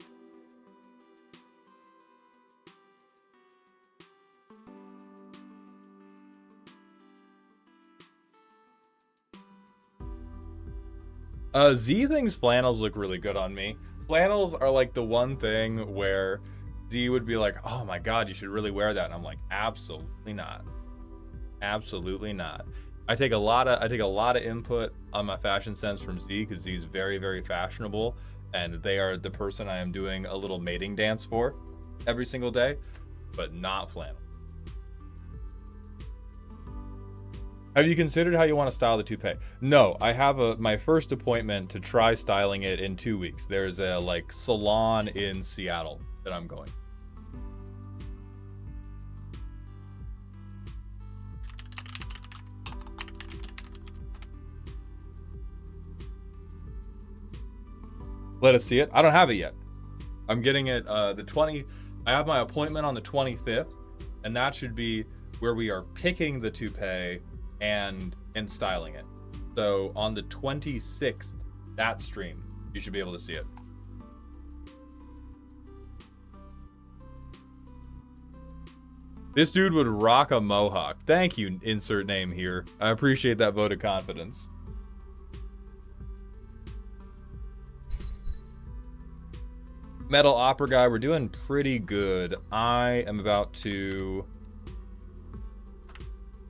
Z thinks flannels look really good on me. Flannels are like the one thing where Z would be like, oh my God, you should really wear that. And I'm like, absolutely not. Absolutely not. I take a lot of input on my fashion sense from Z, because Z's very, very fashionable, and they are the person I am doing a little mating dance for every single day, but not flannel. Have you considered how you want to style the toupee? No, I have my first appointment to try styling it in 2 weeks. There's a like salon in Seattle that I'm going. Let us see it. I don't have it yet. I'm getting it the 20. I have my appointment on the 25th, and that should be where we are picking the toupee and styling it. So on the 26th, that stream, you should be able to see it. This dude would rock a mohawk. Thank you, insert name here. I appreciate that vote of confidence. Metal opera guy, we're doing pretty good. I am about to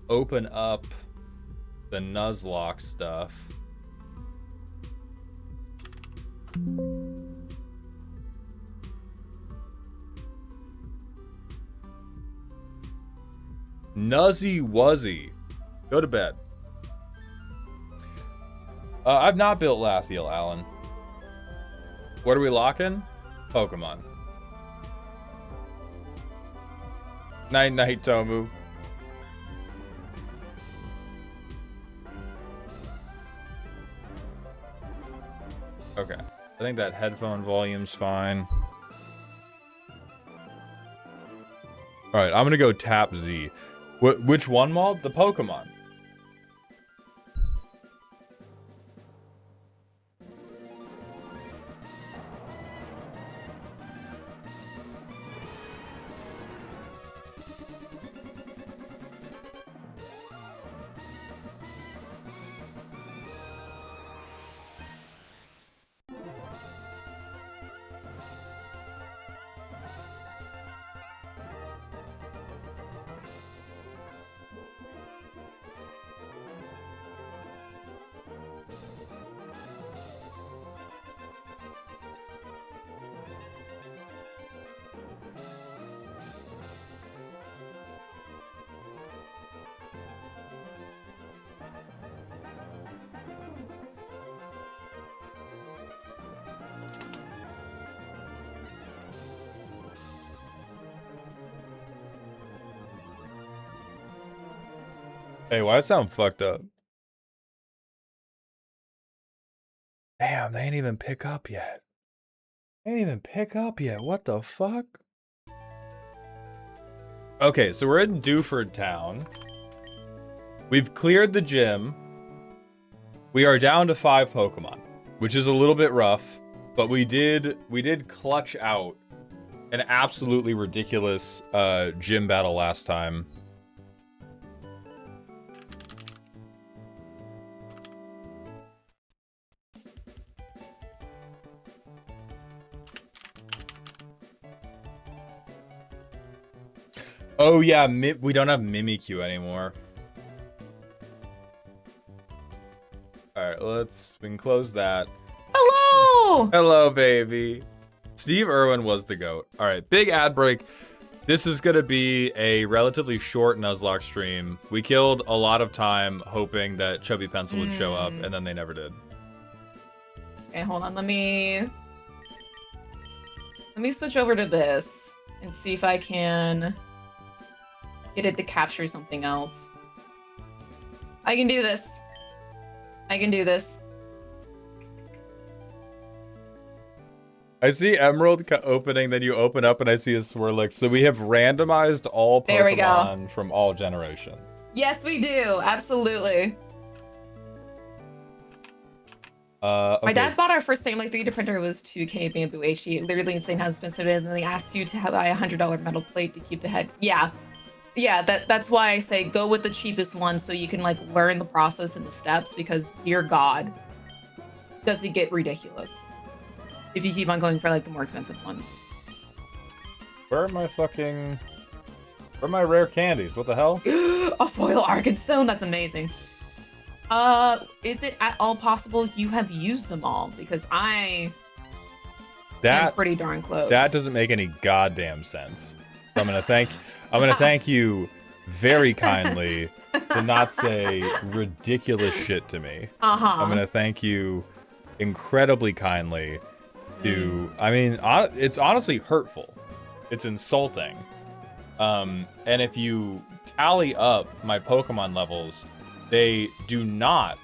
open up the Nuzlocke stuff. Nuzzy Wuzzy. Go to bed. I've not built Lathiel, Alan. What are we locking? Pokemon. Night night, Tomu. Okay. I think that headphone volume's fine. Alright, I'm gonna go tap Z. Which one, Maul? The Pokemon. Hey, why does it sound fucked up? Damn, they ain't even pick up yet. They ain't even pick up yet. What the fuck? Okay, so we're in Dewford Town. We've cleared the gym. We are down to 5 Pokemon, which is a little bit rough, but we did clutch out an absolutely ridiculous gym battle last time. Oh yeah, we don't have Mimikyu anymore. Alright, we can close that. Hello! Hello, baby. Steve Irwin was the GOAT. Alright, big ad break. This is gonna be a relatively short Nuzlocke stream. We killed a lot of time hoping that Chubbypencil would show up, and then they never did. Okay, hold on, let me switch over to this and see if I can get it to capture something else. I can do this. I can do this. I see Emerald opening, then you open up and I see a Swirlix. So we have randomized all Pokemon from all generations. Yes, we do. Absolutely. Okay. My dad bought our first Family 3D printer. It was 2K Bamboo HD. Literally insane how expensive it is. And they ask you to buy a $100 metal plate to keep the head. Yeah. Yeah, that's why I say go with the cheapest one so you can like learn the process and the steps, because dear God, does it get ridiculous if you keep on going for like the more expensive ones. Where are my rare candies? What the hell? A foil Arcanstone, that's amazing. Is it at all possible you have used them all? Because I am pretty darn close. That doesn't make any goddamn sense. So I'm gonna thank you very kindly to not say ridiculous shit to me. I'm gonna thank you incredibly kindly to, I mean, it's honestly hurtful. It's insulting. And if you tally up my Pokemon levels, they do not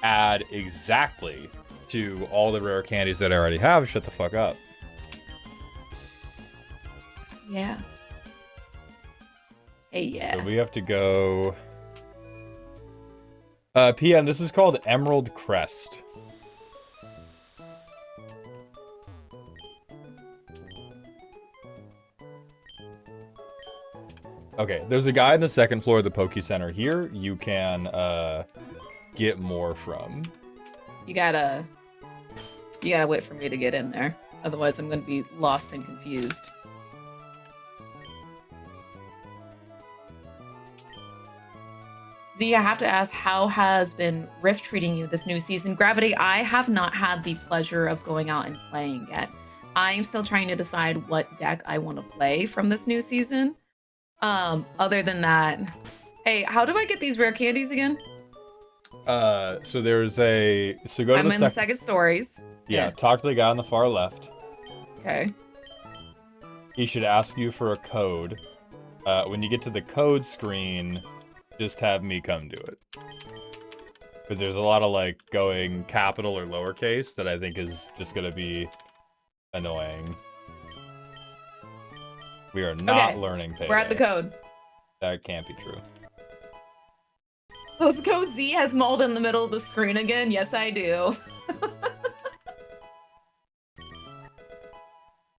add exactly to all the rare candies that I already have. Shut the fuck up. Yeah. Hey, yeah. So we have to go... PM, this is called Emerald Crest. Okay, there's a guy in the second floor of the Poke Center here you can get more from. You gotta wait for me to get in there. Otherwise, I'm gonna be lost and confused. Z, I have to ask, how has been Rift treating you this new season? Gravity, I have not had the pleasure of going out and playing yet. I'm still trying to decide what deck I want to play from this new season. Other than that, hey, how do I get these rare candies again? So there's a... So go to I'm in the second stories. Yeah, talk to the guy on the far left. Okay. He should ask you for a code. When you get to the code screen, just have me come do it. Because there's a lot of, like, going capital or lowercase that I think is just gonna be annoying. We are not learning Payday. We're at the code. That can't be true. Let's go. Z has mold in the middle of the screen again. Yes, I do.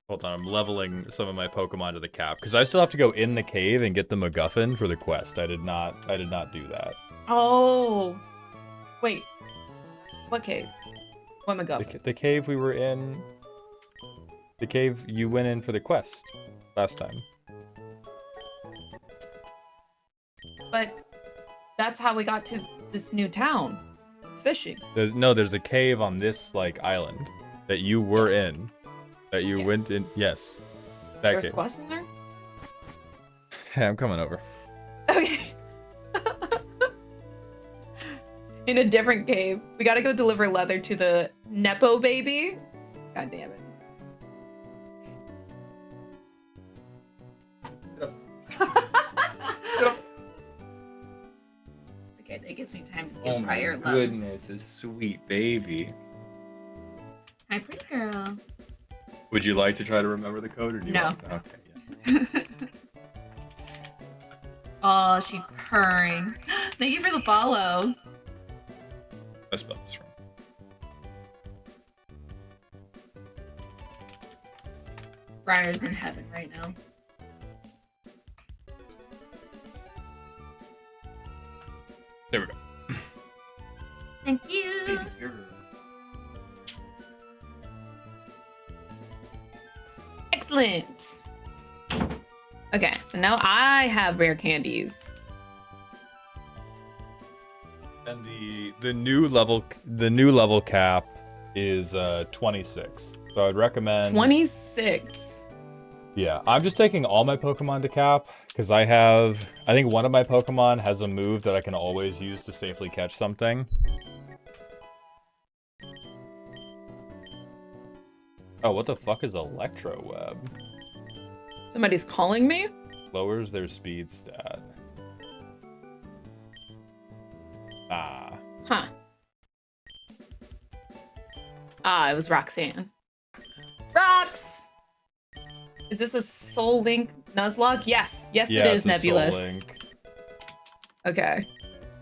Hold on, I'm leveling some of my Pokemon to the cap because I still have to go in the cave and get the MacGuffin for the quest. I did not do that. Oh, wait. What cave? What MacGuffin? The cave we were in. The cave you went in for the quest last time. But that's how we got to this new town. Fishing. There's a cave on this, like, island that you were in. That you went in. Yes. That There's cave. quests in there? Hey, I'm coming over. Okay. In a different cave. We gotta go deliver leather to the Nepo baby. God damn it. It's okay, that gives me time to get prior loves. Goodness, a sweet baby. Hi, pretty girl. Would you like to try to remember the code, or do you No. want to? Okay, yeah. Oh, she's purring. Thank you for the follow. I spelled this wrong. Briar's in heaven right now. There we go. Thank you. Excellent. Okay, so now I have rare candies. And the new level cap is 26. So I'd recommend 26. Yeah, I'm just taking all my Pokemon to cap because I think one of my Pokemon has a move that I can always use to safely catch something. Oh, what the fuck is Electro Web? Somebody's calling me? Lowers their speed stat. Ah. Huh. Ah, it was Roxanne. Rox! Is this a Soul Link Nuzlocke? Yes. Yes, Yeah, it is, it's a Nebulous. Soul Link. Okay.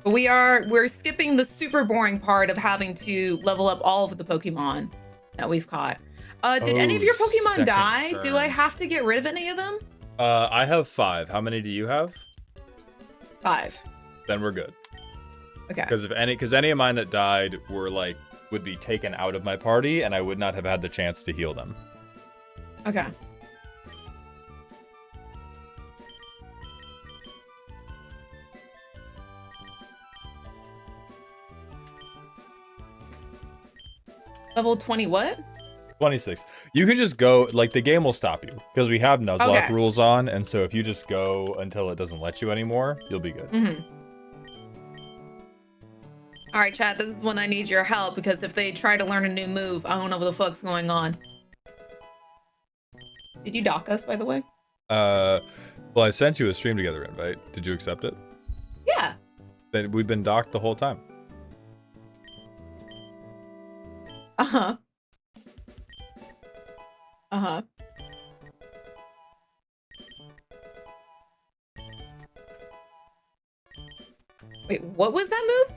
But we're skipping the super boring part of having to level up all of the Pokemon that we've caught. Did any of your Pokemon second die? turn. Do I have to get rid of any of them? I have 5. How many do you have? 5. Then we're good. Okay. Because any of mine that died would be taken out of my party, and I would not have had the chance to heal them. Okay. Level 20 what? 26. You could just go, like, the game will stop you because we have Nuzlocke rules on, and so if you just go until it doesn't let you anymore, you'll be good. All right, chat, this is when I need your help because if they try to learn a new move, I don't know what the fuck's going on. Did you dock us, by the way? Well, I sent you a stream together invite. Did you accept it? Yeah. Then we've been docked the whole time. Uh-huh. Uh-huh. Wait, what was that move?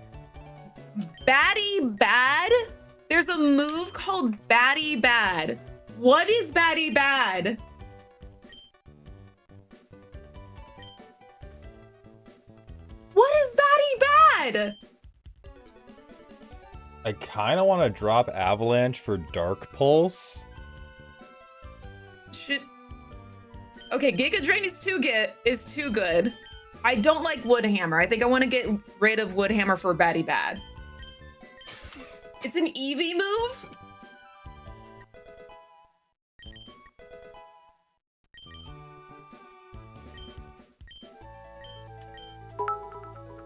Baddie Bad? There's a move called Baddie Bad. What is Baddie Bad? What is Baddie Bad? I kind of want to drop Avalanche for Dark Pulse. Shit. Okay, Giga Drain is too good. I don't like Woodhammer. I think I want to get rid of Woodhammer for Baddie Bad. It's an Eevee move?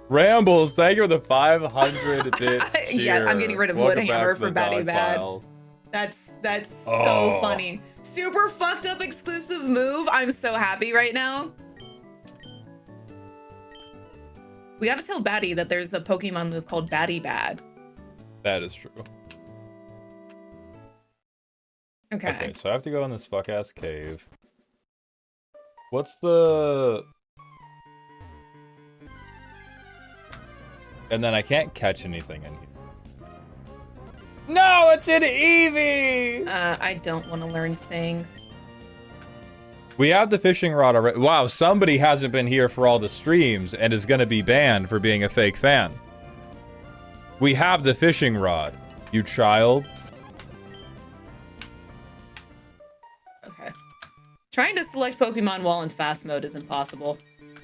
Rambles, thank you for the 500 bit cheer. Yeah, I'm getting rid of Woodhammer for Baddie Bad. That's so funny. Super fucked up exclusive move. I'm so happy right now. We gotta tell Baddie that there's a Pokemon move called Baddie Bad. That is true. Okay, so I have to go in this fuck-ass cave. What's the... And then I can't catch anything in here. No, it's an Eevee! I don't want to learn Sing. We have the fishing rod already. Wow, somebody hasn't been here for all the streams and is gonna be banned for being a fake fan. We have the fishing rod, you child. Okay. Trying to select Pokemon while in fast mode is impossible.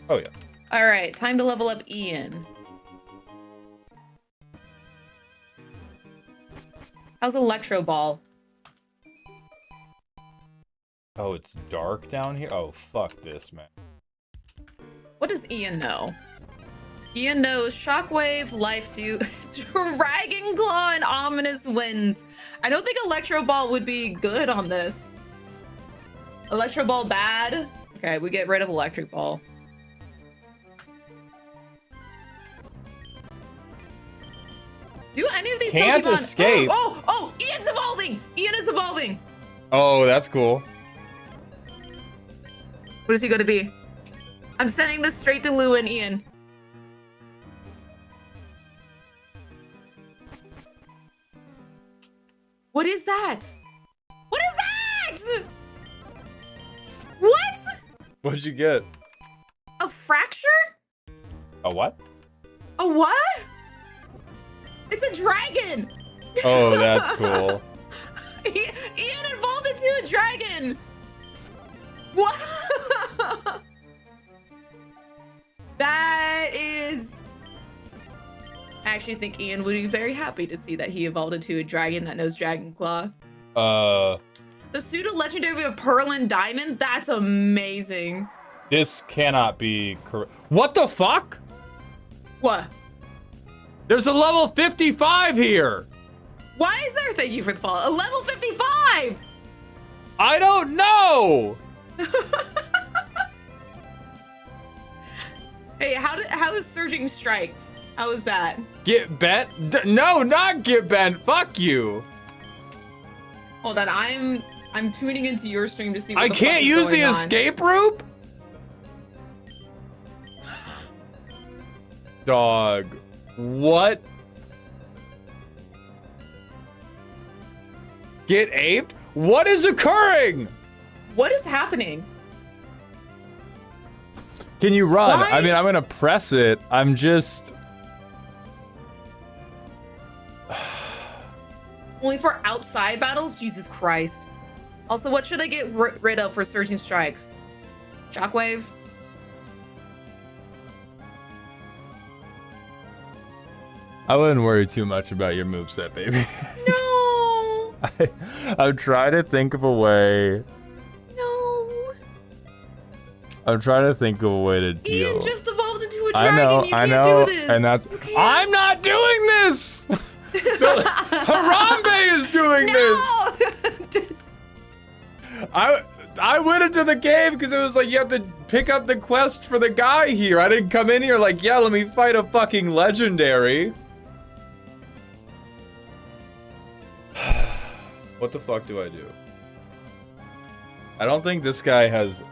Oh yeah. All right, time to level up Ian. How's Electro Ball? Oh, it's dark down here? Oh, fuck this, man. What does Ian know? Ian knows Shockwave, Life Dew, Dragon Claw, and Ominous Winds. I don't think Electro Ball would be good on this. Electro Ball bad? Okay, we get rid of Electric Ball. Do any of these Can't Pokemon... escape. Oh, Ian's evolving! Ian is evolving! Oh, that's cool. What is he going to be? I'm sending this straight to Lou and Ian. What is that? What is that? What? What'd you get? A fracture? A what? A what? It's a dragon! Oh, that's cool. Ian evolved into a dragon! What? That is... I actually think Ian would be very happy to see that he evolved into a dragon that knows Dragon Claw. The pseudo legendary of Pearl and Diamond? That's amazing. This cannot be correct. What the fuck? What? There's a level 55 here. Why is there, thank you for the follow, a level 55? I don't know. Hey, how is Surging Strikes? How is that? Get bent? No, not get bent. Fuck you. Hold on, I'm tuning into your stream to see what I the can't fuck is use the going on. escape rope? Dog. What? Get aped? What is occurring? What is happening? Can you run? Why? I mean, I'm gonna press it. I'm just... Only for outside battles? Jesus Christ. Also, what should I get rid of for Surging Strikes? Shockwave? I wouldn't worry too much about your moveset, baby. No! I'm trying to think of a way. No. I'm trying to think of a way to deal. Ian just evolved into a dragon. You I can't know, do this. and that's. I'm not doing this. Harambe is doing this. I went into the cave because it was like you have to pick up the quest for the guy here. I didn't come in here like, yeah, let me fight a fucking legendary. What the fuck do I do? I don't think this guy has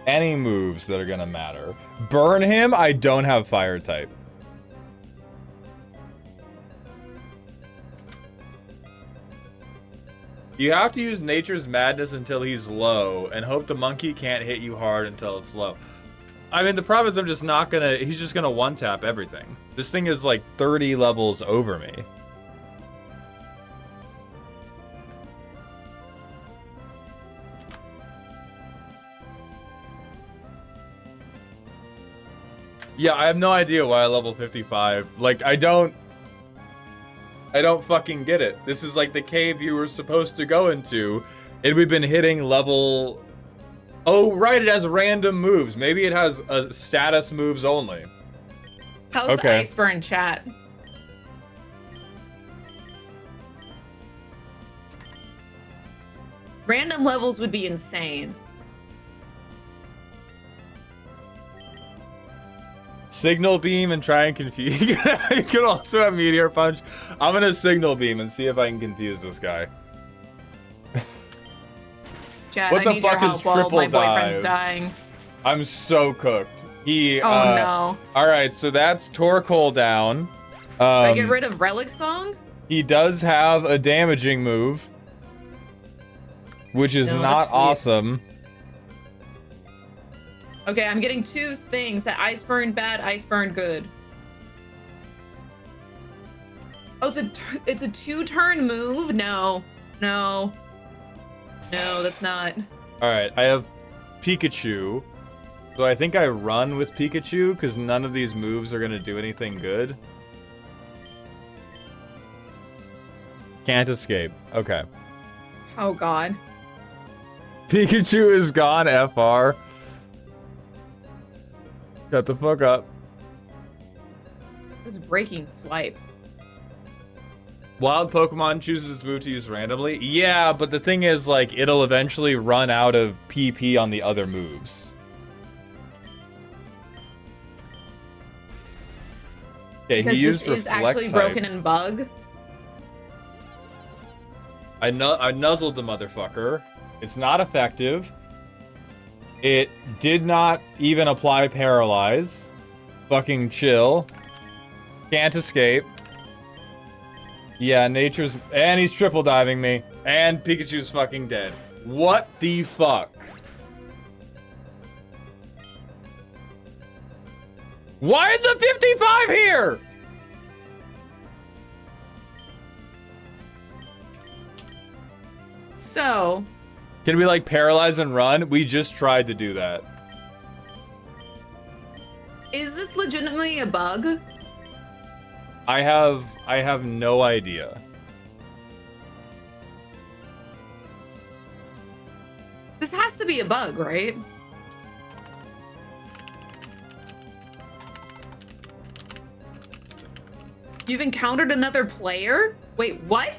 any moves that are gonna matter. Burn him? I don't have fire type. You have to use Nature's Madness until he's low, and hope the monkey can't hit you hard until it's low. I mean, the problem is I'm just not gonna... He's just gonna one-tap everything. This thing is like 30 levels over me. Yeah, I have no idea why I level 55. Like, I don't fucking get it. This is like the cave you were supposed to go into, and we've been hitting level... Oh, right, it has random moves. Maybe it has status moves only. How's the Iceburn chat? Random levels would be insane. Signal beam and try and confuse. You can also have meteor punch. I'm gonna signal beam and see if I can confuse this guy. Chad, what I the fuck is triple my dive? Boyfriend's dying. I'm so cooked. He. Oh no. All right, so that's Torkoal down. Did I get rid of Relic Song? He does have a damaging move, which is not awesome. Okay, I'm getting two things. That Iceburn bad, Iceburn good. Oh, it's a two-turn move? No. No. No, that's not. Alright, I have Pikachu. So I think I run with Pikachu, because none of these moves are going to do anything good. Can't escape. Okay. Oh, God. Pikachu is gone, FR. Shut the fuck up. It's breaking swipe. Wild Pokemon chooses its move to use randomly? Yeah, but the thing is, like, it'll eventually run out of PP on the other moves. Okay, he used Reflect. Is actually type. broken and bug. I nuzzled the motherfucker. It's not effective. It did not even apply Paralyze. Fucking chill. Can't escape. Yeah, nature's... And he's triple diving me. And Pikachu's fucking dead. What the fuck? Why is a 55 here? So... Can we, like, paralyze and run? We just tried to do that. Is this legitimately a bug? I have no idea. This has to be a bug, right? You've encountered another player? Wait, what?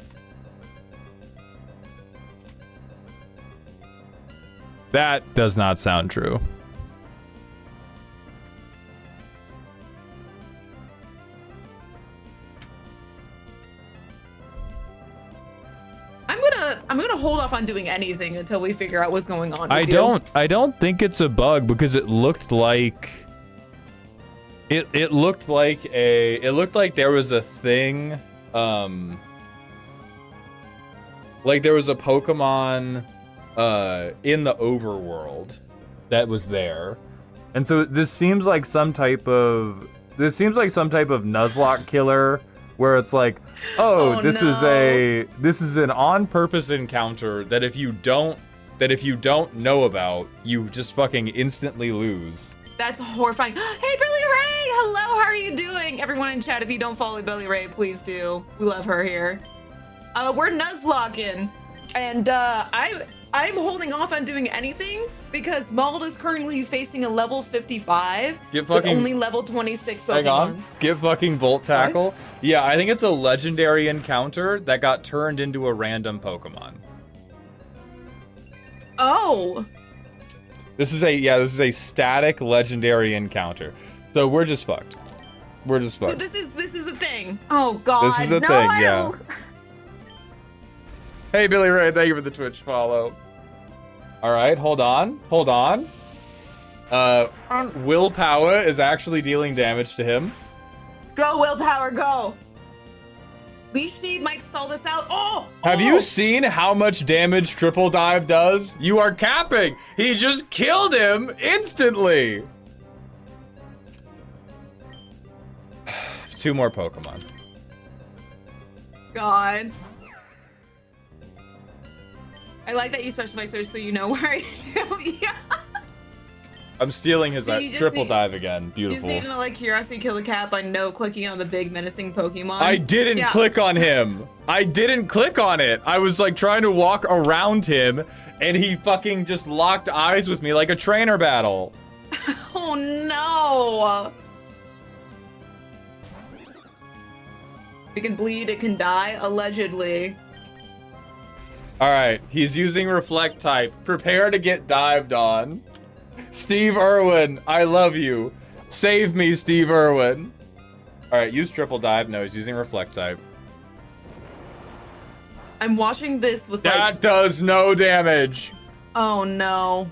That does not sound true. I'm gonna hold off on doing anything until we figure out what's going on. I don't think it's a bug because it looked like it looked like there was a thing like there was a Pokemon in the overworld that was there. And so this seems like some type of Nuzlocke killer where it's like, this is an on-purpose encounter that if you don't know about, you just fucking instantly lose. That's horrifying. Hey, Billy Ray! Hello, how are you doing? Everyone in chat, if you don't follow Billy Ray, please do. We love her here. We're Nuzlocking, and I'm holding off on doing anything because Mauled is currently facing a level 55 Get with fucking. only level 26 Pokemon. Hang on. Get fucking Volt Tackle. Yeah, I think it's a legendary encounter that got turned into a random Pokemon. Oh. This is a static legendary encounter. So we're just fucked. We're just fucked. So this is a thing. Oh god. This is a no, thing, I yeah. don't- Hey, Billy Ray, thank you for the Twitch follow. All right, hold on. Willpower is actually dealing damage to him. Go, Willpower, go. Leech Seed might stall this out. Oh! Have you seen how much damage Triple Dive does? You are capping. He just killed him instantly. 2 more Pokemon. God. I like that you specify so you know where I am. Yeah. I'm stealing his So you just Triple need- Dive again. You just Beautiful. need to like Curiosity kill the cat by no clicking on the big menacing Pokemon. I didn't Yeah. click on him. I didn't click on it. I was like trying to walk around him and he fucking just locked eyes with me like a trainer battle. Oh no! It can bleed, it can die, allegedly. All right, he's using Reflect type. Prepare to get dived on. Steve Irwin, I love you. Save me, Steve Irwin. All right, use Triple Dive. No, he's using Reflect type. I'm watching this with That like... does no damage. Oh no.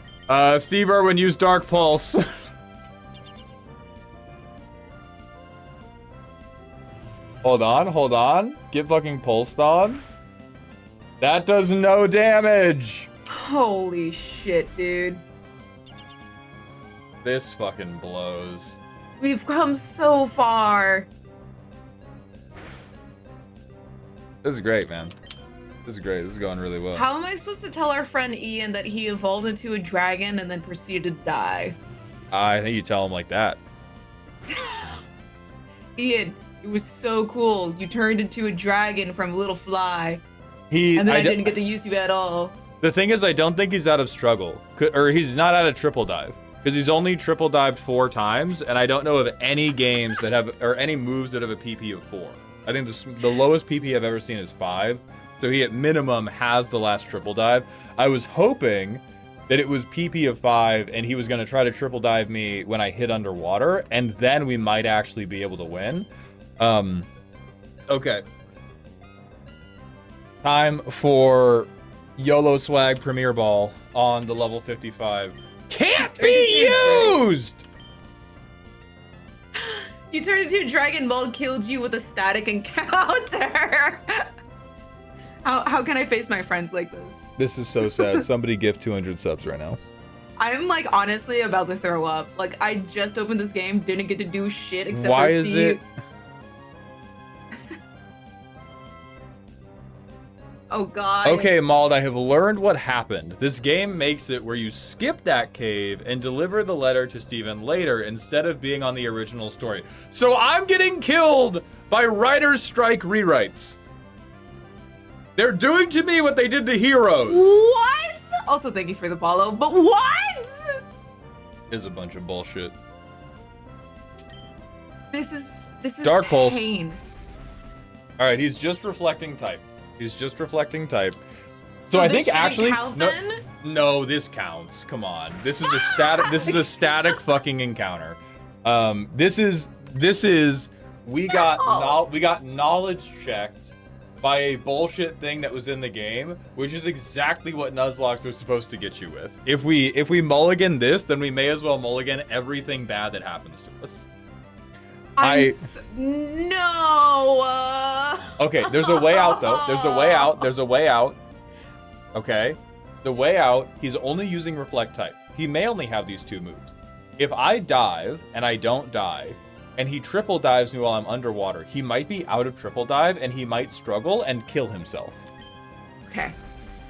Steve Irwin, use Dark Pulse. Hold on. Get fucking pulsed on. That does no damage. Holy shit, dude. This fucking blows. We've come so far. This is great, man. This is great. This is going really well. How am I supposed to tell our friend Ian that he evolved into a dragon and then proceeded to die? I think you tell him like that. Ian, it was so cool. You turned into a dragon from a little fly, He. and then I d- didn't get to use you at all. The thing is, I don't think he's out of struggle, or he's not out of triple dive, because he's only triple dived 4 times, and I don't know of any games that have, or any moves that have a PP of 4. I think the lowest PP I've ever seen is 5, so he at minimum has the last triple dive. I was hoping that it was PP of 5, and he was going to try to triple dive me when I hit underwater, and then we might actually be able to win. Okay. Time for YOLO Swag Premier Ball on the level 55. Can't be used! You turned into a dragon mold, killed you with a static encounter. How can I face my friends like this? This is so sad. Somebody gift 200 subs right now. I'm like honestly about to throw up. Like I just opened this game, didn't get to do shit except Why for is see it? Oh god. Okay, Mauled, I have learned what happened. This game makes it where you skip that cave and deliver the letter to Steven later instead of being on the original story. So I'm getting killed by writer's strike rewrites. They're doing to me what they did to Heroes. What? Also, thank you for the follow. But what? Is a bunch of bullshit. This is Dark Pulse. pain. All right, he's just reflecting type. He's just reflecting type. So I this think shouldn't actually count, no, then? no, this counts. Come on, this is a static. This is a static fucking encounter. This is we got knowledge checked by a bullshit thing that was in the game, which is exactly what Nuzlocks are supposed to get you with. If we mulligan this, then we may as well mulligan everything bad that happens to us. No. Okay, there's a way out though. There's a way out. There's a way out. Okay. The way out, he's only using reflect type. He may only have these 2 moves. If I dive and I don't die, and he triple dives me while I'm underwater, he might be out of triple dive and he might struggle and kill himself. Okay.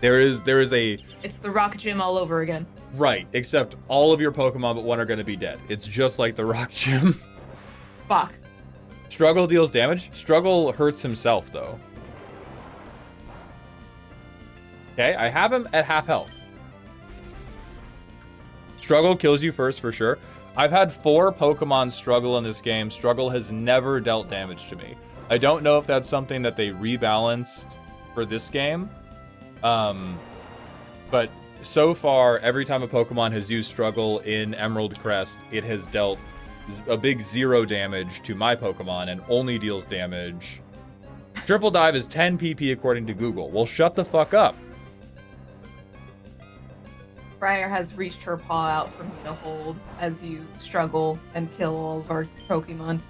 There is a It's the Rock Gym all over again. right, except all of your Pokemon but one are gonna be dead. It's just like the Rock Gym. Fuck. Struggle deals damage. Struggle hurts himself though. Okay, I have him at half health. Struggle kills you first for sure. I've had 4 Pokemon struggle in this game. Struggle has never dealt damage to me. I don't know if that's something that they rebalanced for this game. But so far, every time a Pokemon has used struggle in Emerald Crest, it has dealt a big 0 damage to my Pokemon and only deals damage. Triple Dive is 10 PP according to Google. Well, shut the fuck up. Briar has reached her paw out for me to hold as you struggle and kill all of our Pokemon.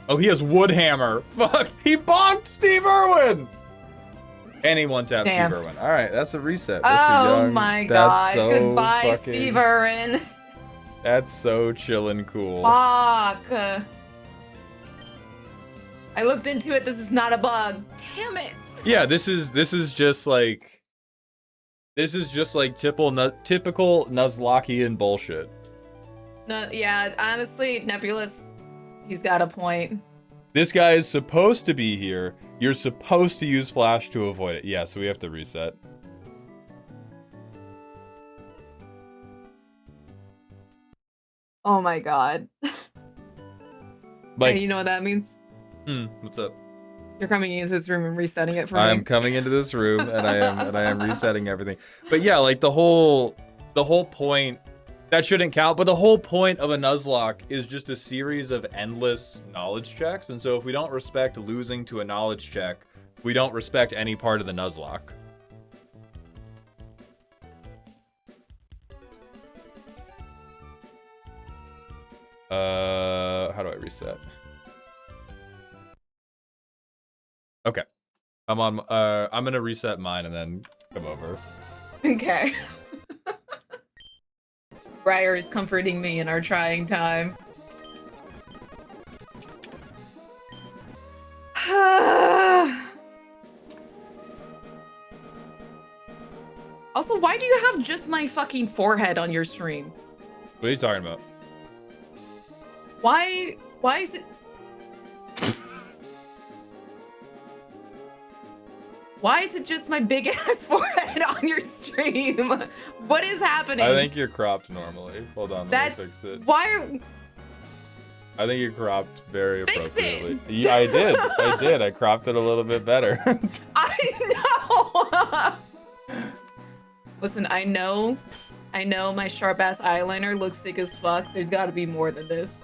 Oh, he has Woodhammer. Fuck, he bonked Steve Irwin. And he one-tapped Steve Irwin. All right, that's a reset. Oh my god. So goodbye, fucking... Steve Irwin. That's so chillin' cool. Fuck. I looked into it. This is not a bug. Damn it. Yeah, this is just like typical Nuzlockean bullshit. No, yeah, honestly, Nebulous, he's got a point. This guy is supposed to be here. You're supposed to use Flash to avoid it. Yeah, so we have to reset. Oh my god. Like, hey, you know what that means? What's up? You're coming into this room and resetting it for me. I'm coming into this room and I am resetting everything. But yeah, like the whole point, that shouldn't count, but the whole point of a Nuzlocke is just a series of endless knowledge checks. And so if we don't respect losing to a knowledge check, we don't respect any part of the Nuzlocke. How do I reset? Okay. I'm gonna reset mine and then come over. Okay. Briar is comforting me in our trying time. Also, why do you have just my fucking forehead on your stream? What are you talking about? Why is it... Why is it just my big ass forehead on your stream? What is happening? I think you're cropped normally. Hold on, let me fix it. Why are... I think you're cropped very Fix appropriately. it! Yeah, I did. I cropped it a little bit better. I know! Listen, I know my sharp ass eyeliner looks sick as fuck. There's gotta be more than this.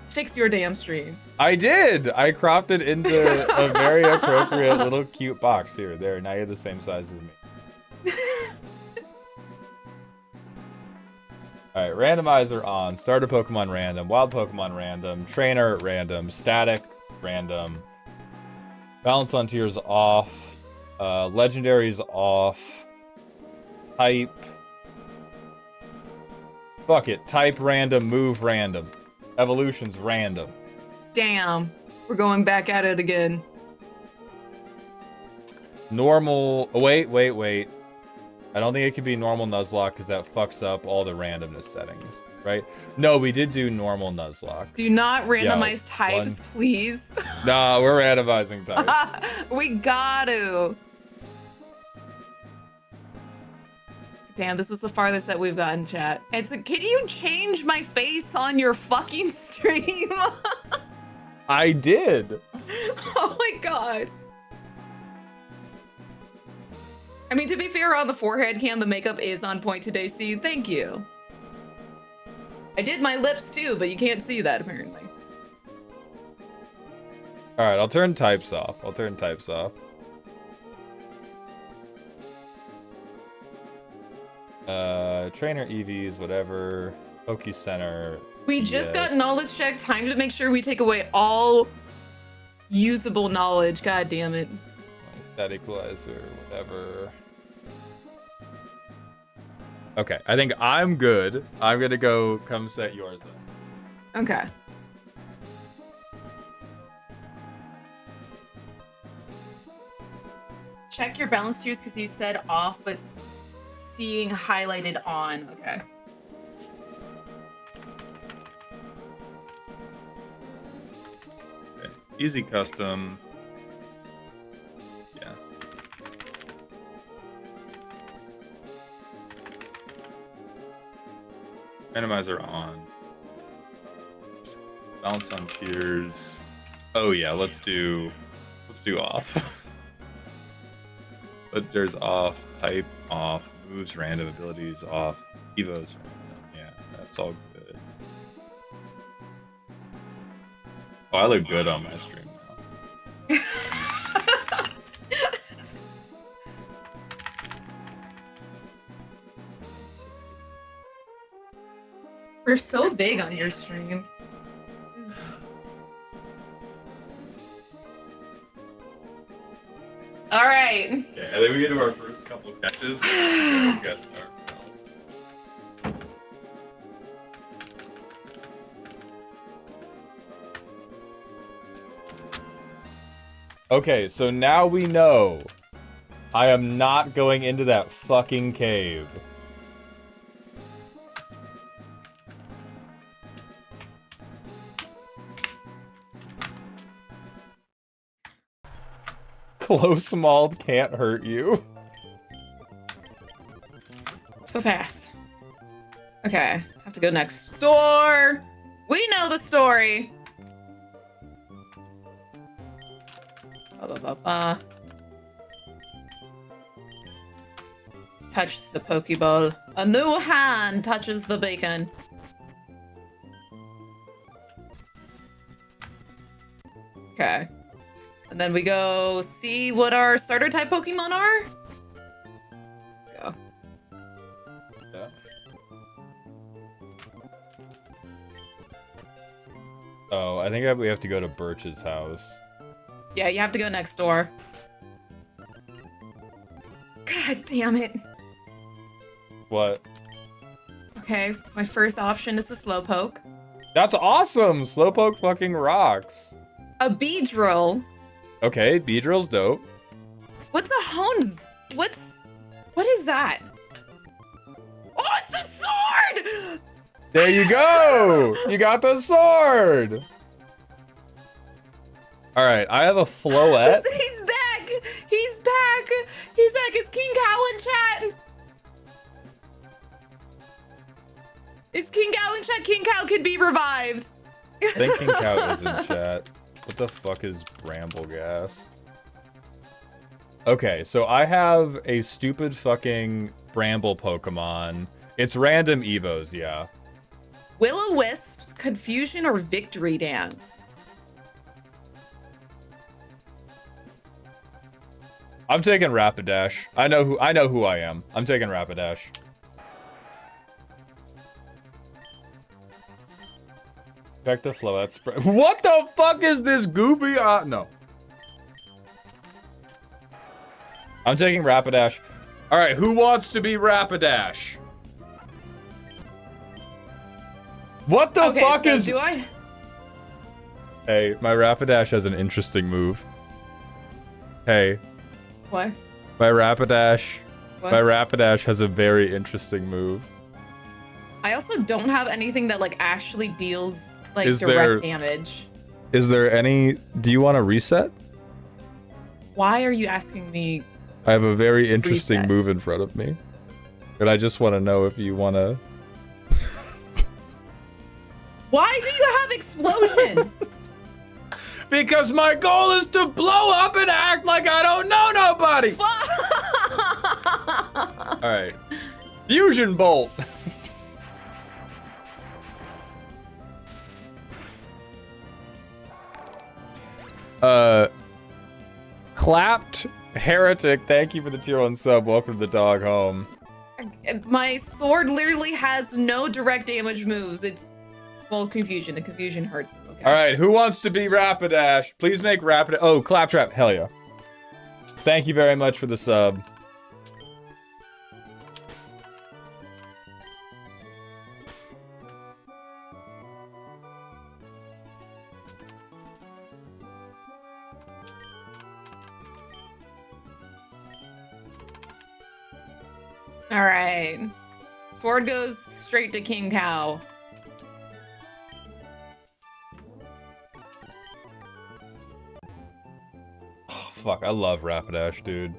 Fix your damn stream. I did! I cropped it into a very appropriate little cute box. Here, there, now you're the same size as me. Alright, randomizer on. Starter Pokemon random, wild Pokemon random, trainer random, static random, balance on tiers off, legendaries off, type, fuck it, type random, move random, evolutions random. Damn, we're going back at it again. Normal, wait. I don't think it can be normal Nuzlocke because that fucks up all the randomness settings, right? No, we did do normal Nuzlocke. Do not randomize types, please. Nah, we're randomizing types. We got to. Damn, this was the farthest that we've gotten, chat. It's like, can you change my face on your fucking stream? I did. Oh my god. I mean, to be fair, on the forehead cam, the makeup is on point today, see? Thank you. I did my lips too, but you can't see that apparently. Alright, I'll turn types off. Trainer EVs, whatever. Poke Center. We just got knowledge check. Time to make sure we take away all usable knowledge. God damn it. Stat equalizer, whatever. Okay, I think I'm good. I'm gonna go come set yours up. Okay. Check your balance tiers because you said off, but seeing highlighted on. Okay. Easy custom. Yeah. Randomizer on. Balance on tiers. Oh yeah, let's do off. But there's off, type off, moves random, abilities off, evos random. Yeah, that's all good. Oh, I look good on my stream now. We're so big on your stream. All right. Okay, I think we get to our first couple of catches. Then we gotta start. Okay, so now we know I am not going into that fucking cave. Close mauled can't hurt you. So fast. Okay, have to go next door. We know the story. Touch the Pokeball. A new hand touches the bacon. Okay. And then we go see what our starter type Pokemon are. Let's go. Yeah. Oh, I think we have to go to Birch's house. Yeah, you have to go next door. God damn it. What? Okay, my first option is the Slowpoke. That's awesome! Slowpoke fucking rocks. A Beedrill. Okay, Beedrill's dope. What's a Hones? What is that? Oh, it's the sword! There you go! You got the sword! Alright, I have a Floette. He's back! He's back! He's back! Is King Cow in chat? Is King Cow in chat? King Cow can be revived. I think King Cow is in chat. What the fuck is Brambleghast? Okay, so I have a stupid fucking Bramble Pokemon. It's random Evos, yeah. Will-O-Wisp, Confusion, or Victory Dance? I'm taking Rapidash. I know who I am. I'm taking Rapidash. Check the Floette spread. What the fuck is this goopy? No. I'm taking Rapidash. All right, who wants to be Rapidash? What the fuck so is? do I? Hey, my Rapidash has an interesting move. Hey, What? my Rapidash. What? My Rapidash has a very interesting move. I also don't have anything that like actually deals like Is direct there- damage. Is there any? Do you want to reset? Why are you asking me? I have a very interesting Reset. move in front of me, and I just want to know if you want to. Why do you have explosion? Because my goal is to blow up and act like I don't know nobody. All right, Fusion Bolt. Clapped Heretic, thank you for the tier 1 sub. Welcome to the dog home. My sword literally has no direct damage moves. It's well, confusion. The confusion hurts them. Okay. All right, who wants to be Rapidash? Please make Rapidash. Oh, Claptrap, hell yeah. Thank you very much for the sub. All right. Sword goes straight to King Cow. fuck, I love Rapidash, dude.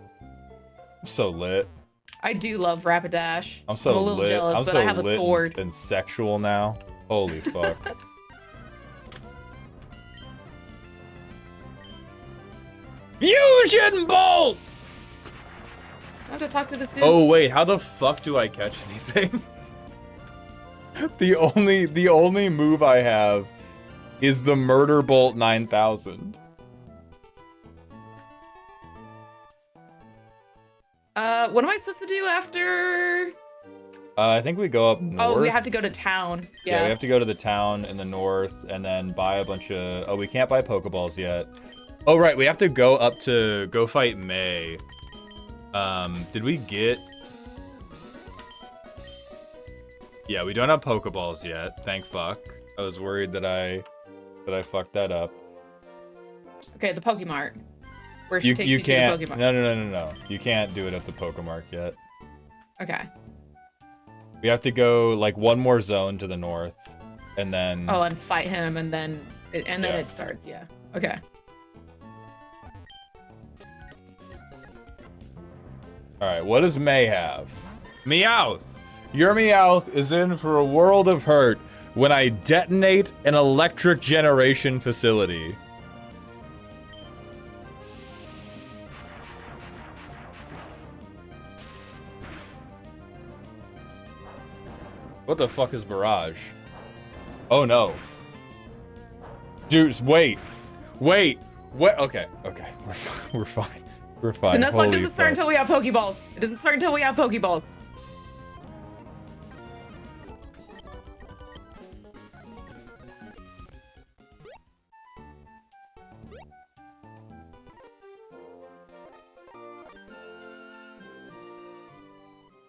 I'm so lit. I do love Rapidash. I'm so a little lit. jealous, I'm but so I have a lit sword. and sexual now. Holy fuck. Fusion Bolt! I have to talk to this dude. Oh wait, how the fuck do I catch anything? the only move I have is the Murder Bolt 9000. What am I supposed to do after? I think we go up north. Oh, we have to go to town. Yeah. We have to go to the town in the north and then buy a bunch of... Oh, we can't buy Pokeballs yet. Oh, right, we have to go up to go fight May. Did we get... Yeah, we don't have Pokeballs yet. Thank fuck. I was worried that I fucked that up. Okay, the Pokemart. Where she takes you you can't. to the Pokemart. No. You can't do it at the Pokemart yet. Okay. We have to go like one more zone to the north, and then. Oh, and fight him, and then it starts. Yeah. Okay. All right. What does May have? Meowth. Your Meowth is in for a world of hurt when I detonate an electric generation facility. What the fuck is Barrage? Oh no. Dude, wait. Okay. We're fine. We're fine. The Nuzlocke Holy doesn't start fuck. until we have Pokeballs. It doesn't start until we have Pokeballs.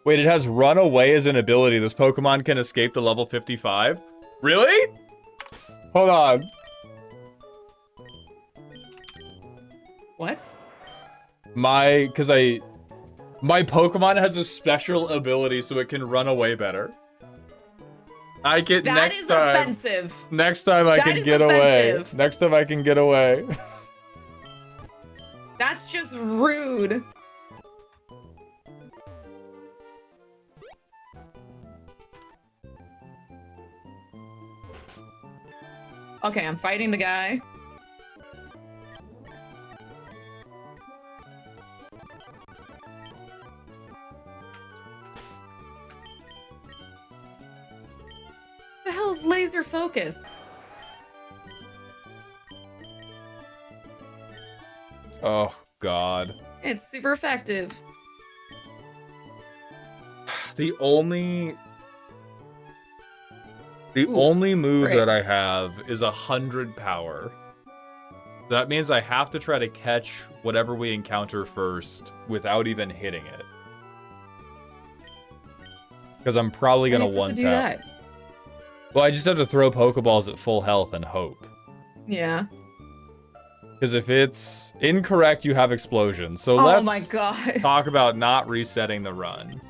Wait, it has Run Away as an ability. This Pokemon can escape to level 55? Really? Hold on. What? My Pokemon has a special ability so it can run away better. I can That is offensive. Next time I can get away. Next time I can get away. That's just rude. Okay, I'm fighting the guy. The hell's laser focus? Oh god. It's super effective. The only move great. that I have is 100 power. That means I have to try to catch whatever we encounter first without even hitting it. Because I'm probably gonna one tap. Well, I just have to throw Pokeballs at full health and hope. Yeah. Because if it's incorrect, you have explosion. So Oh my god. talk about not resetting the run.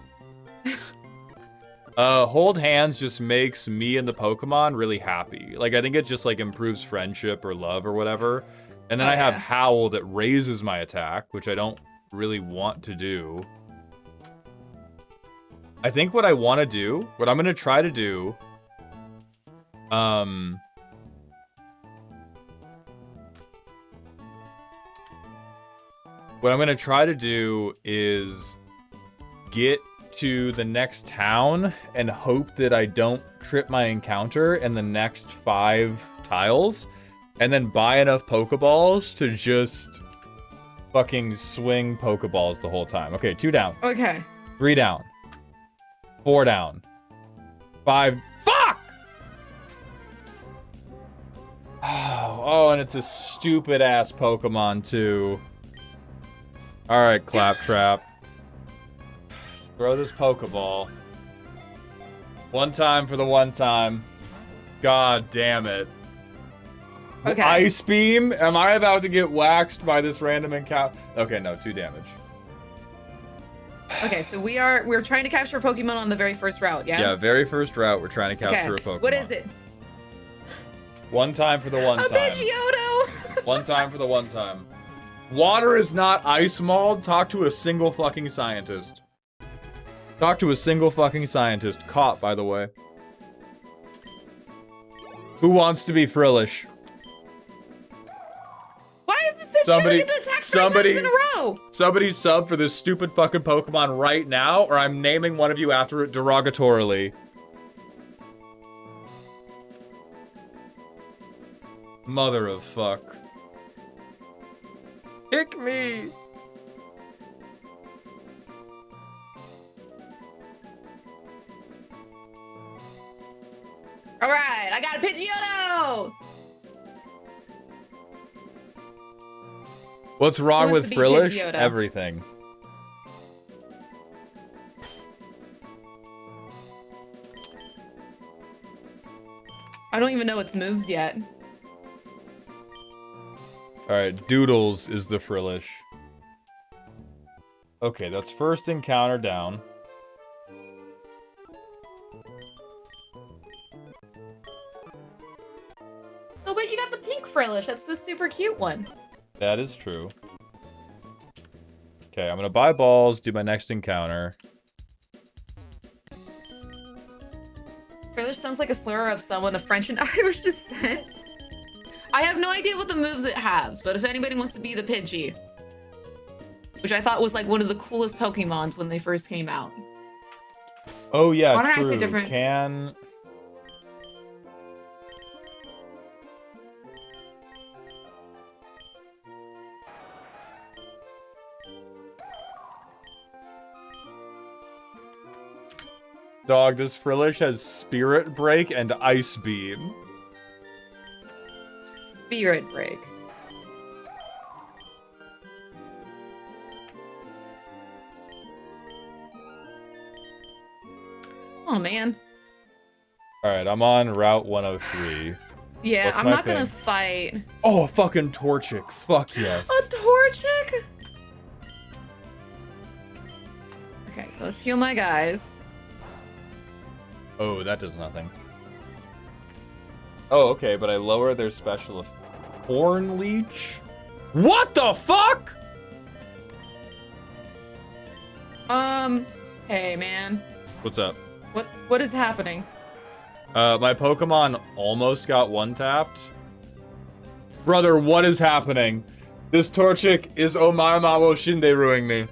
Hold hands just makes me and the Pokemon really happy. Like, I think it just, like, improves friendship or love or whatever. And then I have Howl that raises my attack, which I don't really want to do. I think what I want to do, what I'm going to try to do, what I'm going to try to do is get to the next town and hope that I don't trip my encounter in the next 5 tiles, and then buy enough Pokeballs to just fucking swing Pokeballs the whole time. Okay, 2 down. Okay. 3 down. 4 down. 5. Fuck! Oh, and it's a stupid ass Pokemon too. Alright, Claptrap. Throw this Pokeball. One time for the one time. God damn it. Okay. Ice Beam? Am I about to get waxed by this random encounter? Okay, no, 2 damage. Okay, so we're trying to capture a Pokemon on the very first route, yeah? Yeah, very first route, we're trying to capture a Pokemon. What is it? One time for the one A time. Pidgeotto! One time for the one time. Water is not ice mold. Talk to a single fucking scientist. Talk to a single fucking scientist. Caught, by the way. Who wants to be Frillish? Why is this bitch never get to attack 3 times in a row? Somebody sub for this stupid fucking Pokemon right now, or I'm naming one of you after it derogatorily. Mother of fuck. Kick me! Alright, I got a Pidgeotto! What's wrong with Frillish? Pidgeotto? Everything. I don't even know its moves yet. Alright, Doodles is the Frillish. Okay, that's first encounter down. Oh, but you got the pink Frillish. That's the super cute one. That is true. Okay, I'm gonna buy balls, do my next encounter. Frillish sounds like a slur of someone of French and Irish descent. I have no idea what the moves it has, but if anybody wants to be the Pidgey, which I thought was like one of the coolest Pokemons when they first came out. Oh yeah, Why don't I true. say different? Can... Dog, this Frillish has Spirit Break and Ice Beam. Spirit Break. Oh man. Alright, I'm on Route 103. Yeah, What's I'm my not gonna thing? fight. Oh, a fucking Torchic. Fuck yes. A Torchic? Okay, so let's heal my guys. Oh, that does nothing. Oh, okay, but I lower their special... Horn Leech? What the fuck?! Hey man. What's up? What is happening? My Pokemon almost got one-tapped. Brother, what is happening? This Torchic is Omaemawo Shinderuing me.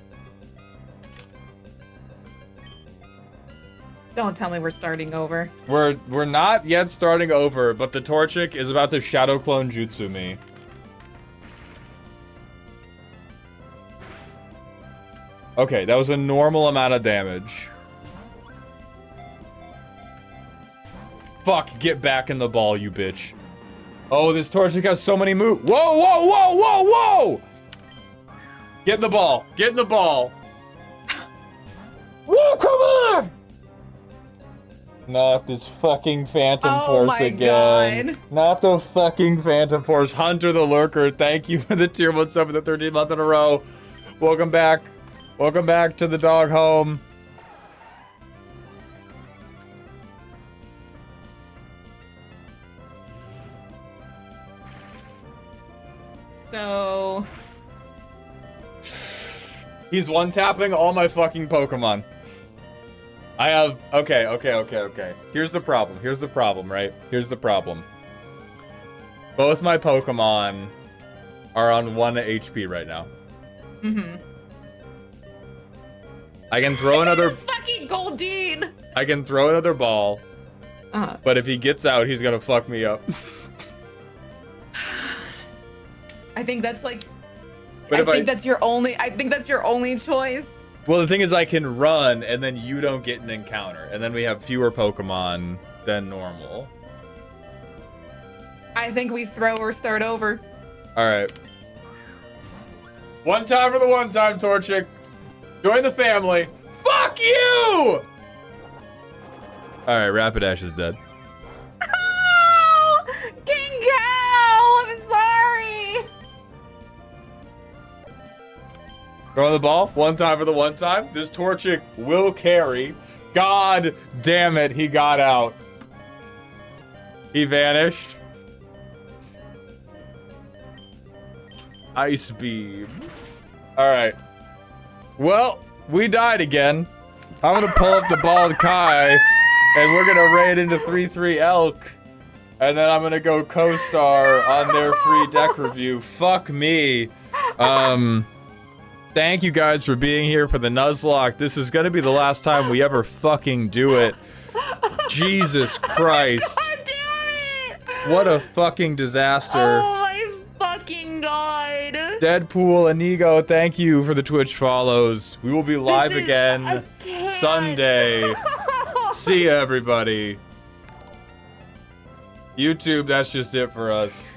Don't tell me we're starting over. We're not yet starting over, but the Torchic is about to Shadow Clone Jutsu me. Okay, that was a normal amount of damage. Fuck, get back in the ball, you bitch. Oh, this Torchic has so many moves. Whoa, whoa, whoa, whoa, whoa! Get in the ball. Get in the ball. Whoa, come on! Not this fucking Phantom Force again. God. Not the fucking Phantom Force. Hunter the Lurker, thank you for the tier 1 sub for the 13th month in a row. Welcome back. Welcome back to the dog home. So... He's one-tapping all my fucking Pokemon. I have... Okay. Here's the problem, right? Here's the problem. Both my Pokemon are on 1 HP right now. Mm-hmm. I can throw another... Fucking Goldeen! I can throw another ball. Uh-huh. But if he gets out, he's gonna fuck me up. I think that's like... But I think that's your only choice. Well, the thing is I can run, and then you don't get an encounter. And then we have fewer Pokemon than normal. I think we throw or start over. Alright. One time for the one time, Torchic. Join the family. Fuck you! Alright, Rapidash is dead. Oh! King Cow! I'm sorry! Throw the ball. One time for the one time. This Torchic will carry. God damn it, he got out. He vanished. Ice beam. All right. Well, we died again. I'm gonna pull up the Bald Kai, and we're gonna raid into 3-3 Elk, and then I'm gonna go co-star on their free deck review. Fuck me. Thank you guys for being here for the Nuzlocke. This is gonna be the last time we ever fucking do it. Jesus Christ. God damn it! What a fucking disaster. Oh my fucking god. Deadpool and Ego, thank you for the Twitch follows. We will be live This is- again I can't. Sunday. See ya, everybody. YouTube, that's just it for us.